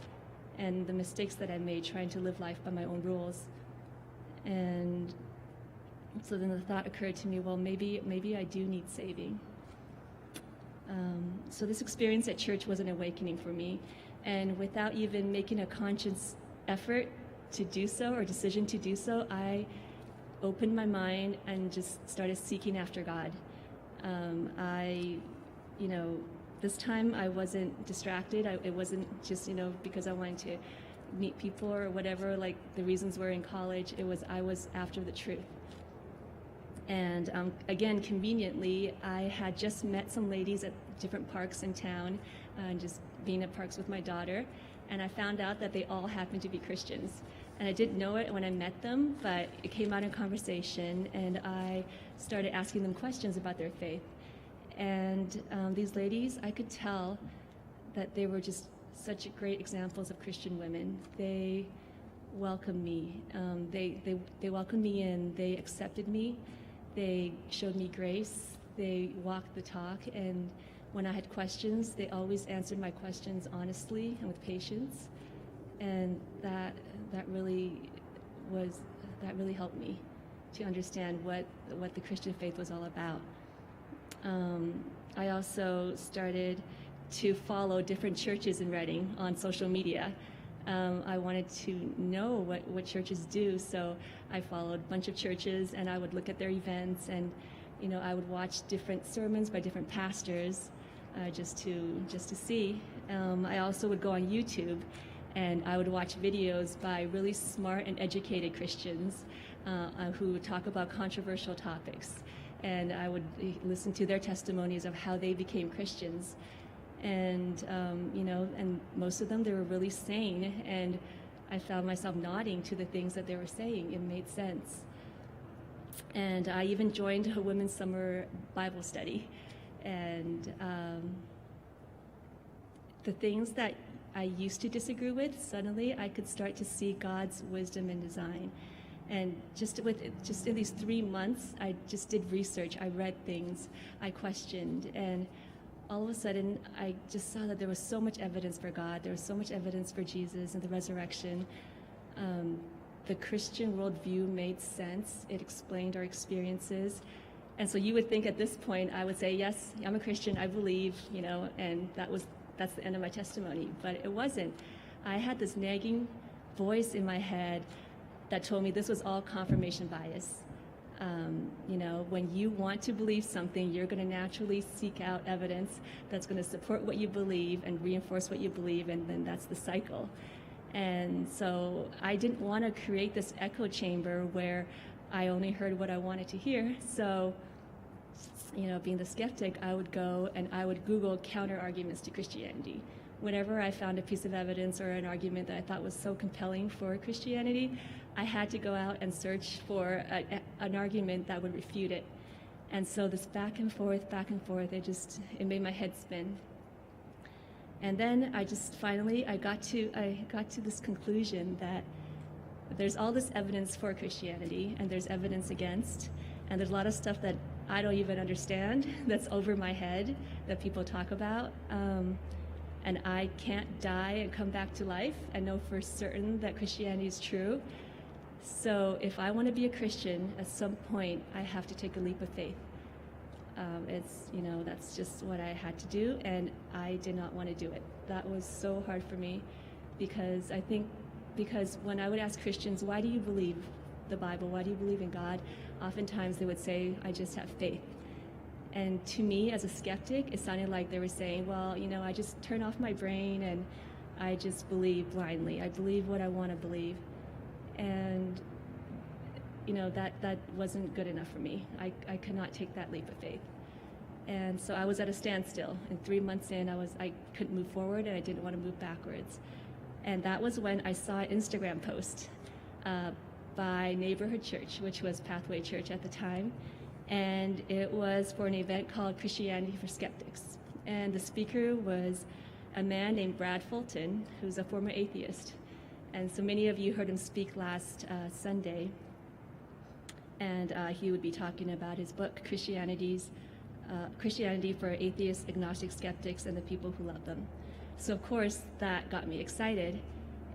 And the mistakes that I made trying to live life by my own rules. And so then the thought occurred to me, well, maybe I do need saving. So this experience at church was an awakening for me. And without even making a conscious effort to do so or decision to do so, I opened my mind and just started seeking after God. This time I wasn't distracted. It wasn't just, because I wanted to meet people or whatever, like the reasons were in college. I was after the truth. And again, conveniently, I had just met some ladies at different parks in town, just being at parks with my daughter. And I found out that they all happened to be Christians. And I didn't know it when I met them, but it came out in conversation, and I started asking them questions about their faith. And these ladies, I could tell that they were just such great examples of Christian women. They welcomed me. They welcomed me in. They accepted me. They showed me grace. They walked the talk. And when I had questions, they always answered my questions honestly and with patience. And that really helped me to understand what the Christian faith was all about. I also started to follow different churches in Redding on social media. I wanted to know what churches do, so I followed a bunch of churches, and I would look at their events, and I would watch different sermons by different pastors just to see. I also would go on YouTube, and I would watch videos by really smart and educated Christians who would talk about controversial topics. And I would listen to their testimonies of how they became Christians. And, and most of them, they were really sane. And I found myself nodding to the things that they were saying. It made sense. And I even joined a women's summer Bible study. And the things that I used to disagree with, suddenly I could start to see God's wisdom in design. And just in these 3 months, I just did research. I read things, I questioned, and all of a sudden, I just saw that there was so much evidence for God. There was so much evidence for Jesus and the resurrection. The Christian worldview made sense. It explained our experiences. And so you would think at this point, I would say, yes, I'm a Christian, I believe, and that's the end of my testimony. But it wasn't. I had this nagging voice in my head that told me this was all confirmation bias. When you want to believe something, you're going to naturally seek out evidence that's going to support what you believe and reinforce what you believe, and then that's the cycle. And so I didn't want to create this echo chamber where I only heard what I wanted to hear. So, being the skeptic, I would go and I would Google counter arguments to Christianity. Whenever I found a piece of evidence or an argument that I thought was so compelling for Christianity, I had to go out and search for an argument that would refute it. And so this back and forth, it made my head spin. And then I got to this conclusion that there's all this evidence for Christianity, and there's evidence against, and there's a lot of stuff that I don't even understand that's over my head that people talk about. And I can't die and come back to life and know for certain that Christianity is true. So if I want to be a Christian, at some point I have to take a leap of faith. That's just what I had to do, and I did not want to do it. That was so hard for me because when I would ask Christians, why do you believe the Bible? Why do you believe in God? Oftentimes they would say, I just have faith. And to me, as a skeptic, it sounded like they were saying, well, I just turn off my brain and I just believe blindly. I believe what I want to believe. And, that wasn't good enough for me. I could not take that leap of faith. And so I was at a standstill. And 3 months in, I couldn't move forward and I didn't want to move backwards. And that was when I saw an Instagram post by Neighborhood Church, which was Pathway Church at the time. And it was for an event called Christianity for Skeptics. And the speaker was a man named Brad Fulton, who's a former atheist. And so many of you heard him speak last Sunday. And he would be talking about his book, Christianity for Atheists, Agnostic Skeptics, and the People Who Love Them. So of course, that got me excited.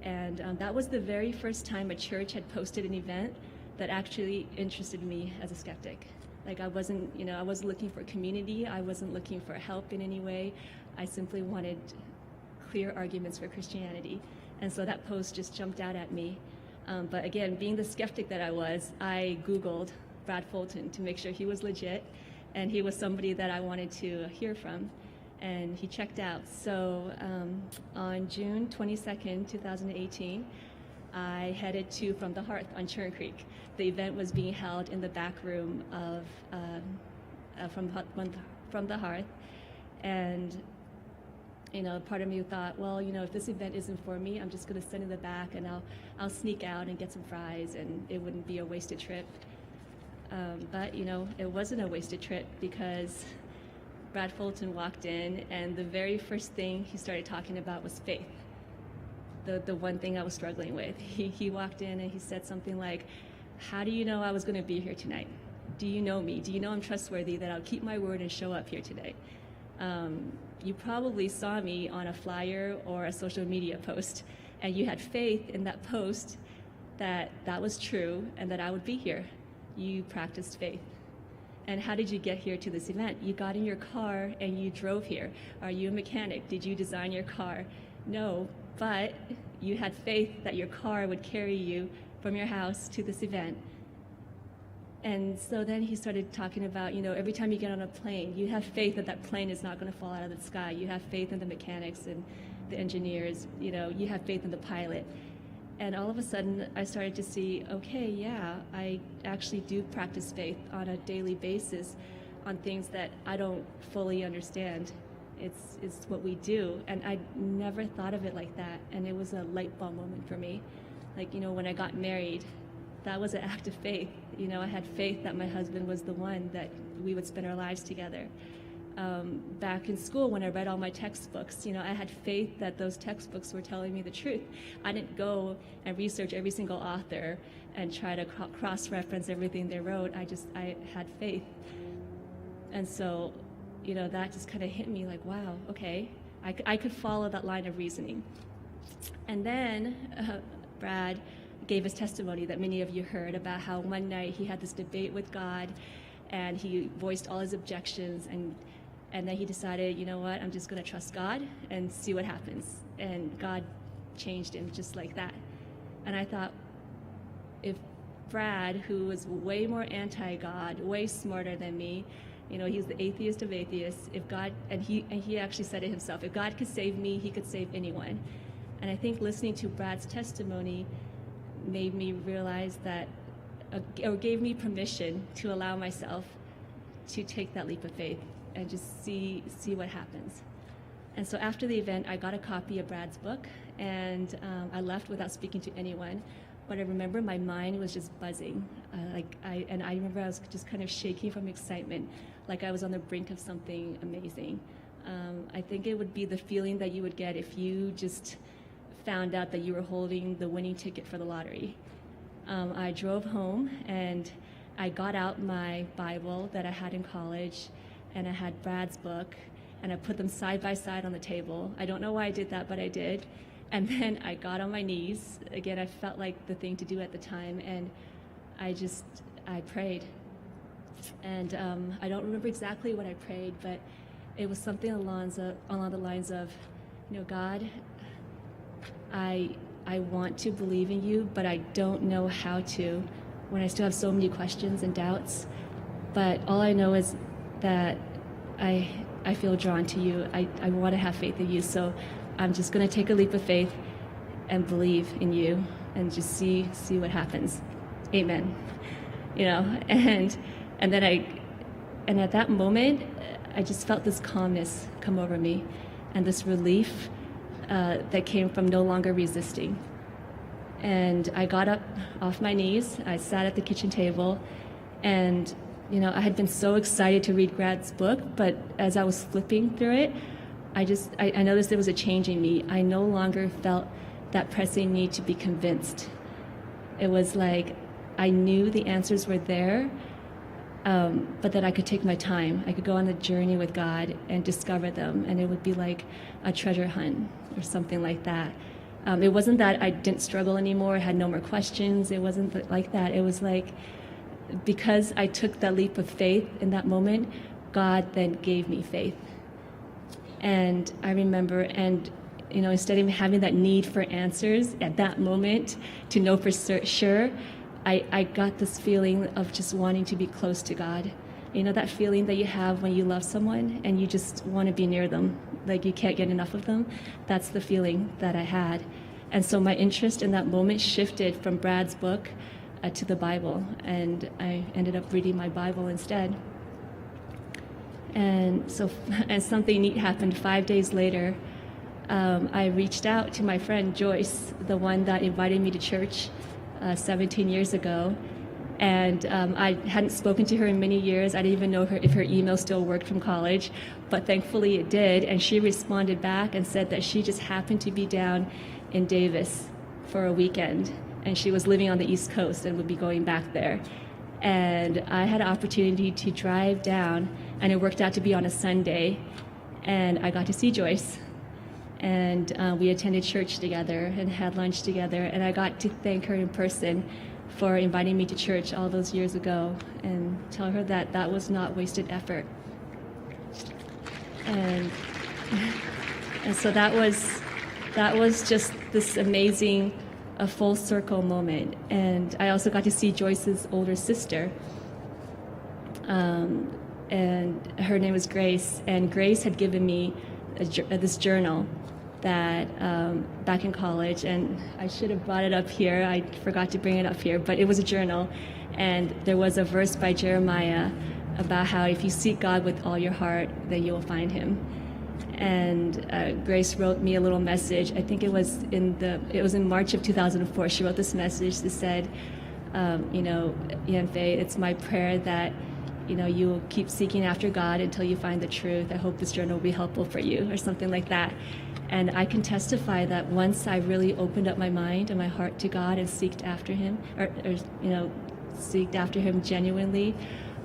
And that was the very first time a church had posted an event that actually interested me as a skeptic. Like I wasn't looking for community. I wasn't looking for help in any way. I simply wanted clear arguments for Christianity. And so that post just jumped out at me. But again, being the skeptic that I was, I Googled Brad Fulton to make sure he was legit and he was somebody that I wanted to hear from. And he checked out. So on June 22nd, 2018, I headed to From the Hearth on Churn Creek. The event was being held in the back room of From the Hearth. And part of me thought, well, if this event isn't for me, I'm just going to sit in the back and I'll sneak out and get some fries and it wouldn't be a wasted trip. But it wasn't a wasted trip because Brad Fulton walked in and the very first thing he started talking about was faith. The one thing I was struggling with. He walked in and he said something like, how do you know I was going to be here tonight? Do you know me? Do you know I'm trustworthy, that I'll keep my word and show up here today? You probably saw me on a flyer or a social media post, and you had faith in that post that was true and that I would be here. You practiced faith. And how did you get here to this event? You got in your car and you drove here. Are you a mechanic? Did you design your car? No, but you had faith that your car would carry you from your house to this event. And so then he started talking about, every time you get on a plane, you have faith that plane is not going to fall out of the sky. You have faith in the mechanics and the engineers. You have faith in the pilot. And all of a sudden, I started to see, okay, yeah, I actually do practice faith on a daily basis on things that I don't fully understand. It's what we do. And I never thought of it like that. And it was a light bulb moment for me. Like, when I got married, that was an act of faith. You know, I had faith that my husband was the one, that we would spend our lives together. Back in school, when I read all my textbooks, you know, I had faith that those textbooks were telling me the truth. I didn't go and research every single author and try to cross-reference everything they wrote. I had faith. And so, you know, that just kind of hit me like, wow, okay, I could follow that line of reasoning. And then Brad gave his testimony that many of you heard about how one night he had this debate with God, and he voiced all his objections, and then he decided, you know what, I'm just going to trust God and see what happens. And God changed him just like that. And I thought, if Brad, who was way more anti-God, way smarter than me, you know, he's the atheist of atheists, if God, and he actually said it himself, if God could save me, he could save anyone. And I think listening to Brad's testimony made me realize that, or gave me permission to allow myself to take that leap of faith and just see what happens. And so after the event, I got a copy of Brad's book, and I left without speaking to anyone. But I remember my mind was just buzzing. I remember I was just kind of shaking from excitement, like I was on the brink of something amazing. I think it would be the feeling that you would get if you just found out that you were holding the winning ticket for the lottery. I drove home, and I got out my Bible that I had in college, and I had Brad's book, and I put them side by side on the table. I don't know why I did that, but I did. And then I got on my knees. Again, I felt like the thing to do at the time, and I prayed. And I don't remember exactly what I prayed, but it was something along the lines of, you know, God, I want to believe in you, but I don't know how to, when I still have so many questions and doubts. But all I know is that I feel drawn to you. I want to have faith in you. So I'm just going to take a leap of faith and believe in you and just see what happens. Amen. You know, and at that moment, I just felt this calmness come over me and this relief that came from no longer resisting. And I got up off my knees, I sat at the kitchen table, and you know, I had been so excited to read Brad's book, but as I was flipping through it, I noticed there was a change in me. I no longer felt that pressing need to be convinced. It was like I knew the answers were there, but that I could take my time. I could go on the journey with God and discover them, and it would be like a treasure hunt or something like that. It wasn't that I didn't struggle anymore, had no more questions. It wasn't like that. It was like, because I took that leap of faith in that moment, God then gave me faith. And I remember, and you know, instead of having that need for answers at that moment to know for sure, I got this feeling of just wanting to be close to God. You know, that feeling that you have when you love someone and you just want to be near them, like you can't get enough of them. That's the feeling that I had. And so my interest in that moment shifted from Brad's book to the Bible, and I ended up reading my Bible instead. And so, and something neat happened 5 days later. I reached out to my friend Joyce, the one that invited me to church 17 years ago. And I hadn't spoken to her in many years. I didn't even know if her email still worked from college, but thankfully it did. And she responded back and said that she just happened to be down in Davis for a weekend, and she was living on the East Coast and would be going back there. And I had an opportunity to drive down, and it worked out to be on a Sunday, and I got to see Joyce. And we attended church together and had lunch together, and I got to thank her in person for inviting me to church all those years ago, and tell her that that was not wasted effort. And so that was just this amazing a full circle moment. And I also got to see Joyce's older sister, and her name was Grace, and Grace had given me this journal that back in college, and I should have brought it up here. I forgot to bring it up here, but it was a journal, and there was a verse by Jeremiah about how if you seek God with all your heart, then you will find him. And Grace wrote me a little message. I think it was in March of 2004. She wrote this message that said, Ian Faye, it's my prayer that, you will keep seeking after God until you find the truth. I hope this journal will be helpful for you, or something like that. And I can testify that once I really opened up my mind and my heart to God and seeked after Him, seeked after Him genuinely,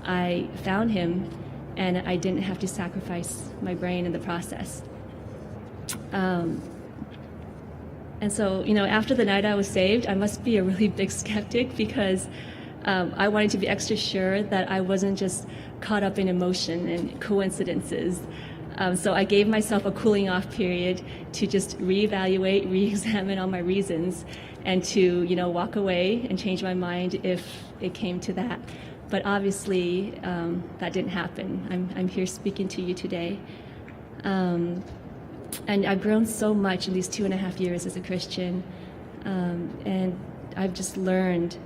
I found Him, and I didn't have to sacrifice my brain in the process. And so, after the night I was saved, I must be a really big skeptic, because I wanted to be extra sure that I wasn't just caught up in emotion and coincidences. So I gave myself a cooling off period to just reevaluate, re-examine all my reasons, and to, walk away and change my mind if it came to that. But obviously, that didn't happen. I'm here speaking to you today. And I've grown so much in these 2.5 years as a Christian. And I've just learned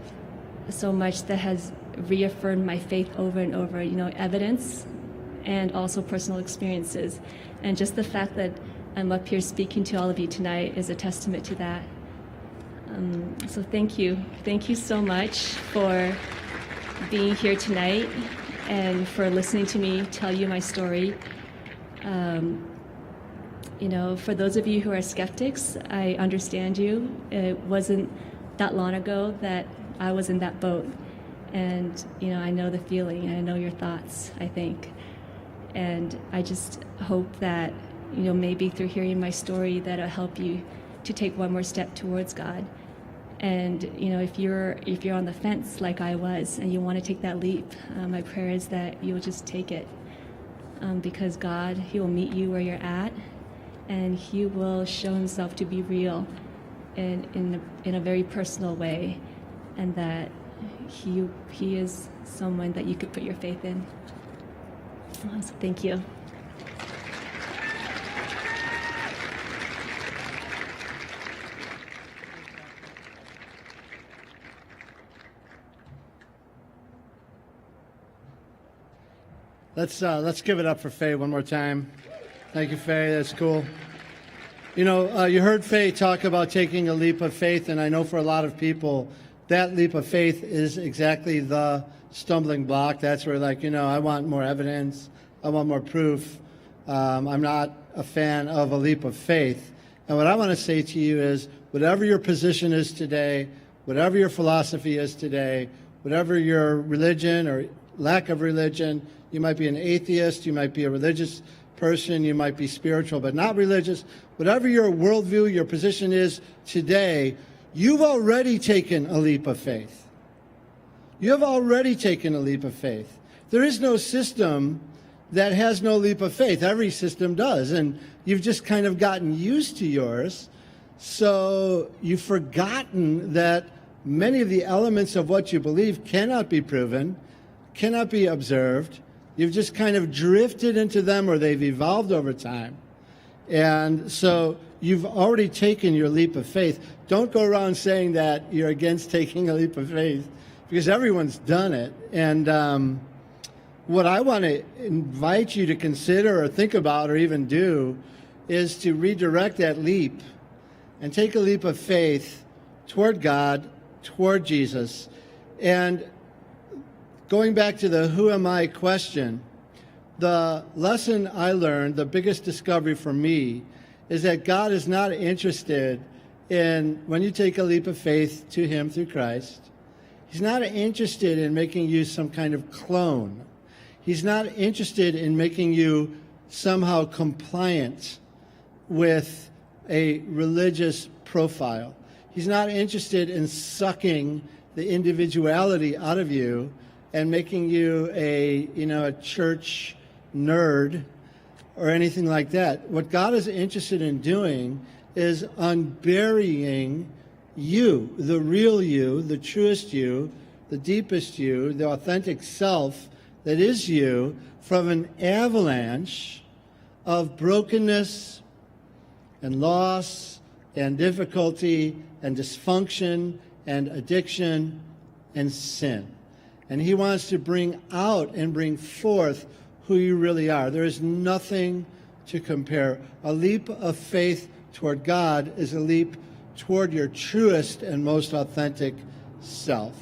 so much that has reaffirmed my faith over and over, evidence and also personal experiences. And just the fact that I'm up here speaking to all of you tonight is a testament to that. So thank you. Thank you so much for being here tonight and for listening to me tell you my story. For those of you who are skeptics, I understand you. It wasn't that long ago that I was in that boat. And, I know the feeling, and I know your thoughts, I think. And I just hope that, maybe through hearing my story, that'll help you to take one more step towards God. And, if you're on the fence like I was and you want to take that leap, my prayer is that you'll just take it. Because God, He will meet you where you're at, and He will show Himself to be real in a very personal way, and that He is someone that you could put your faith in. So thank you. Let's give it up for Faye one more time. Thank you, Faye. That's cool. You heard Faye talk about taking a leap of faith, and I know for a lot of people, that leap of faith is exactly the stumbling block. That's where, I want more evidence. I want more proof. I'm not a fan of a leap of faith. And what I want to say to you is, whatever your position is today, whatever your philosophy is today, whatever your religion or lack of religion, you might be an atheist, you might be a religious person, you might be spiritual but not religious. Whatever your worldview, your position is today, you've already taken a leap of faith. You have already taken a leap of faith. There is no system that has no leap of faith. Every system does, and you've just kind of gotten used to yours, so you've forgotten that many of the elements of what you believe cannot be proven, cannot be observed. You've just kind of drifted into them, or they've evolved over time. And so you've already taken your leap of faith. Don't go around saying that you're against taking a leap of faith, because everyone's done it. And what I want to invite you to consider or think about or even do is to redirect that leap and take a leap of faith toward God, toward Jesus. And going back to the who am I question, the lesson I learned, the biggest discovery for me, is that God is not interested in, when you take a leap of faith to Him through Christ, He's not interested in making you some kind of clone. He's not interested in making you somehow compliant with a religious profile. He's not interested in sucking the individuality out of you and making you a church nerd or anything like that. What God is interested in doing is unburying you, the real you, the truest you, the deepest you, the authentic self that is you, from an avalanche of brokenness and loss and difficulty and dysfunction and addiction and sin. And He wants to bring out and bring forth who you really are. There is nothing to compare. A leap of faith toward God is a leap toward your truest and most authentic self.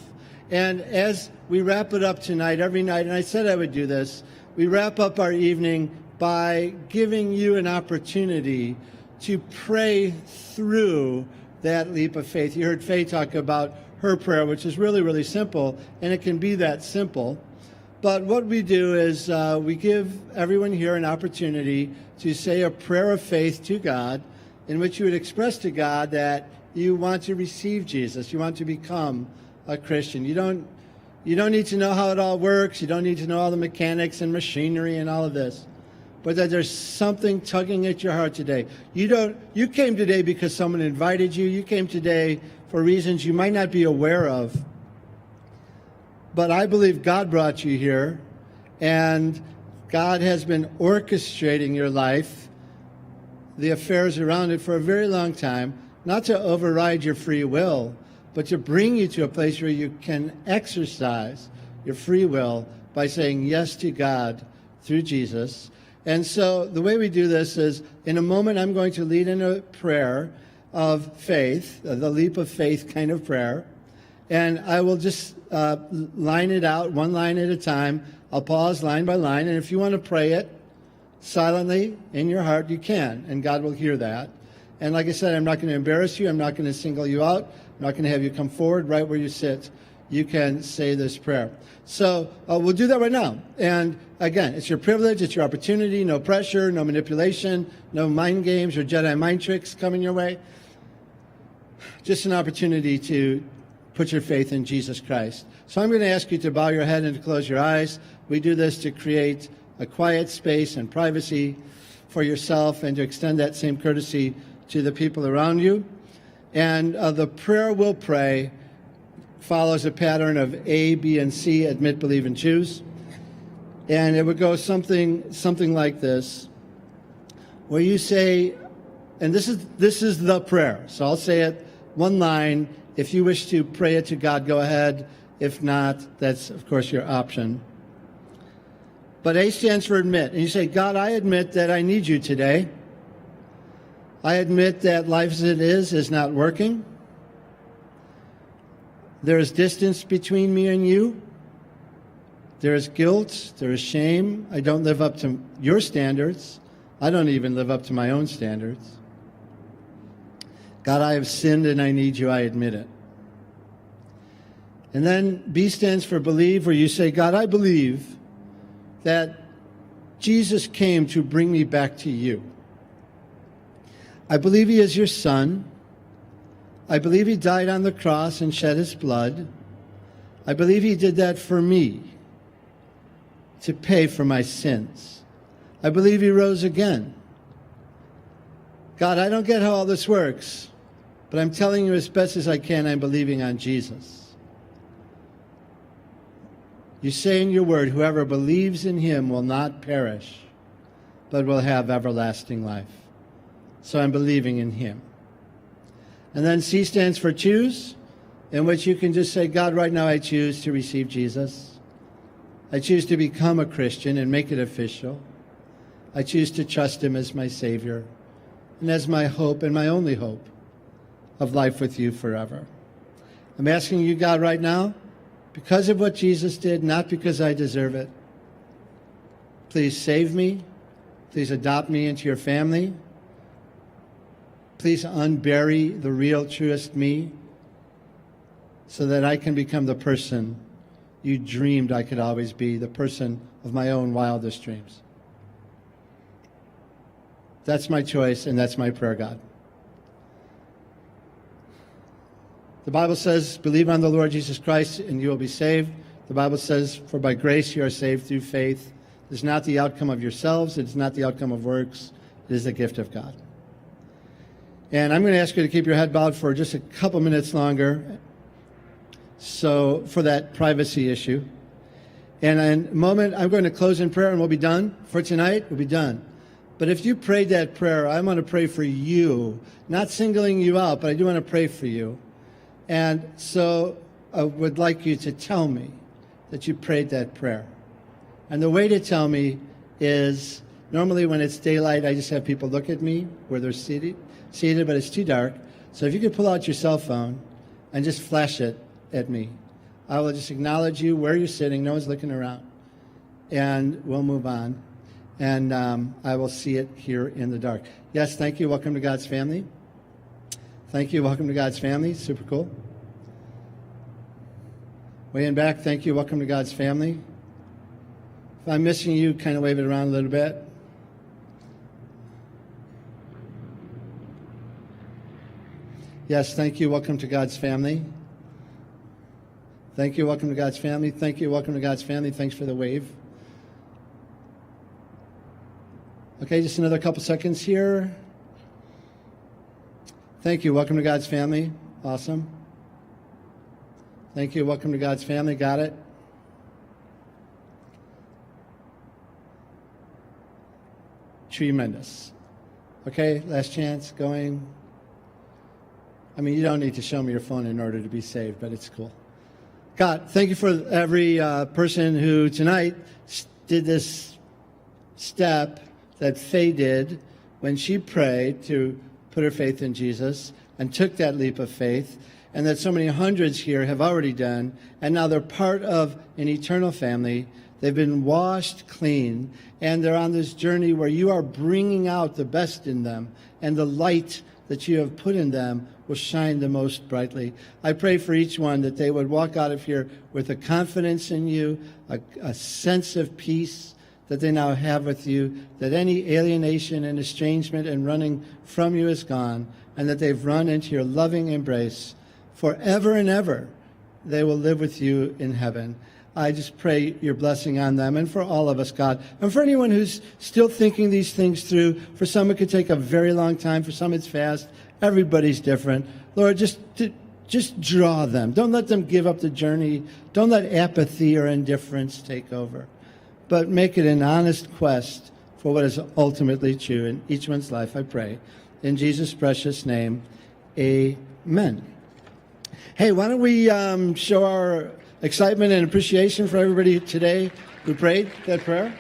And as we wrap it up tonight, every night, and I said I would do this, we wrap up our evening by giving you an opportunity to pray through that leap of faith. You heard Faye talk about her prayer, which is really, really simple, and it can be that simple. But what we do is we give everyone here an opportunity to say a prayer of faith to God, in which you would express to God that you want to receive Jesus, you want to become a Christian. You don't need to know how it all works. You don't need to know all the mechanics and machinery and all of this. But that there's something tugging at your heart today. You came today because someone invited you. You came today for reasons you might not be aware of. But I believe God brought you here, and God has been orchestrating your life, the affairs around it, for a very long time, not to override your free will, but to bring you to a place where you can exercise your free will by saying yes to God through Jesus. And so the way we do this is, in a moment, I'm going to lead in a prayer of faith, the leap of faith kind of prayer. And I will just line it out, one line at a time. I'll pause line by line. And if you want to pray it silently in your heart, you can, and God will hear that. And like I said, I'm not going to embarrass you. I'm not going to single you out. I'm not going to have you come forward right where you sit. You can say this prayer. So we'll do that right now. And again, it's your privilege. It's your opportunity. No pressure, no manipulation, no mind games or Jedi mind tricks coming your way. Just an opportunity to put your faith in Jesus Christ. So I'm going to ask you to bow your head and to close your eyes. We do this to create a quiet space and privacy for yourself and to extend that same courtesy to the people around you. And the prayer we'll pray follows a pattern of A, B, and C, admit, believe, and choose. And it would go something like this, where you say, and this is the prayer. So I'll say it one line. If you wish to pray it to God, go ahead. If not, that's, of course, your option. But A stands for admit. And you say, God, I admit that I need you today. I admit that life as it is not working. There is distance between me and you. There is guilt. There is shame. I don't live up to your standards. I don't even live up to my own standards. God, I have sinned and I need you. I admit it. And then B stands for believe, where you say, God, I believe that Jesus came to bring me back to you. I believe he is your son. I believe he died on the cross and shed his blood. I believe he did that for me, to pay for my sins. I believe he rose again. God, I don't get how all this works, but I'm telling you as best as I can, I'm believing on Jesus. You say in your word, whoever believes in him will not perish, but will have everlasting life. So I'm believing in him. And then C stands for choose, in which you can just say, God, right now I choose to receive Jesus. I choose to become a Christian and make it official. I choose to trust him as my Savior and as my hope and my only hope of life with you forever. I'm asking you, God, right now, because of what Jesus did, not because I deserve it, please save me. Please adopt me into your family. Please unbury the real, truest me so that I can become the person you dreamed I could always be, the person of my own wildest dreams. That's my choice, and that's my prayer, God. The Bible says, believe on the Lord Jesus Christ, and you will be saved. The Bible says, for by grace you are saved through faith. It is not the outcome of yourselves. It is not the outcome of works. It is the gift of God. And I'm going to ask you to keep your head bowed for just a couple minutes longer, so for that privacy issue. And in a moment, I'm going to close in prayer, and we'll be done. For tonight, we'll be done. But if you prayed that prayer, I want to pray for you, not singling you out, but I do want to pray for you. And so I would like you to tell me that you prayed that prayer. And the way to tell me is, normally when it's daylight, I just have people look at me where they're seated, but it's too dark. So if you could pull out your cell phone and just flash it at me, I will just acknowledge you where you're sitting. No one's looking around. And we'll move on. And I will see it here in the dark. Yes, thank you. Welcome to God's family. Thank you. Welcome to God's family. Super cool. Way in back, thank you. Welcome to God's family. If I'm missing you, kind of wave it around a little bit. Yes, thank you. Welcome to God's family. Thank you. Welcome to God's family. Thank you. Welcome to God's family. Thanks for the wave. Okay, just another couple seconds here. Thank you. Welcome to God's family. Awesome. Thank you. Welcome to God's family. Got it. Tremendous. Okay, last chance. Going. I mean, you don't need to show me your phone in order to be saved, but it's cool. God, thank you for every person who tonight did this step that Faye did when she prayed to put her faith in Jesus and took that leap of faith, and that so many hundreds here have already done, and now they're part of an eternal family. They've been washed clean, and they're on this journey where you are bringing out the best in them, and the light that you have put in them will shine the most brightly. I pray for each one that they would walk out of here with a confidence in you, a sense of peace that they now have with you, that any alienation and estrangement and running from you is gone, and that they've run into your loving embrace forever and ever. They will live with you in heaven. I just pray your blessing on them and for all of us, God. And for anyone who's still thinking these things through, for some it could take a very long time, for some it's fast. Everybody's different. Lord, just draw them. Don't let them give up the journey. Don't let apathy or indifference take over. But make it an honest quest for what is ultimately true in each one's life, I pray. In Jesus' precious name, amen. Hey, why don't we show our excitement and appreciation for everybody today who prayed that prayer?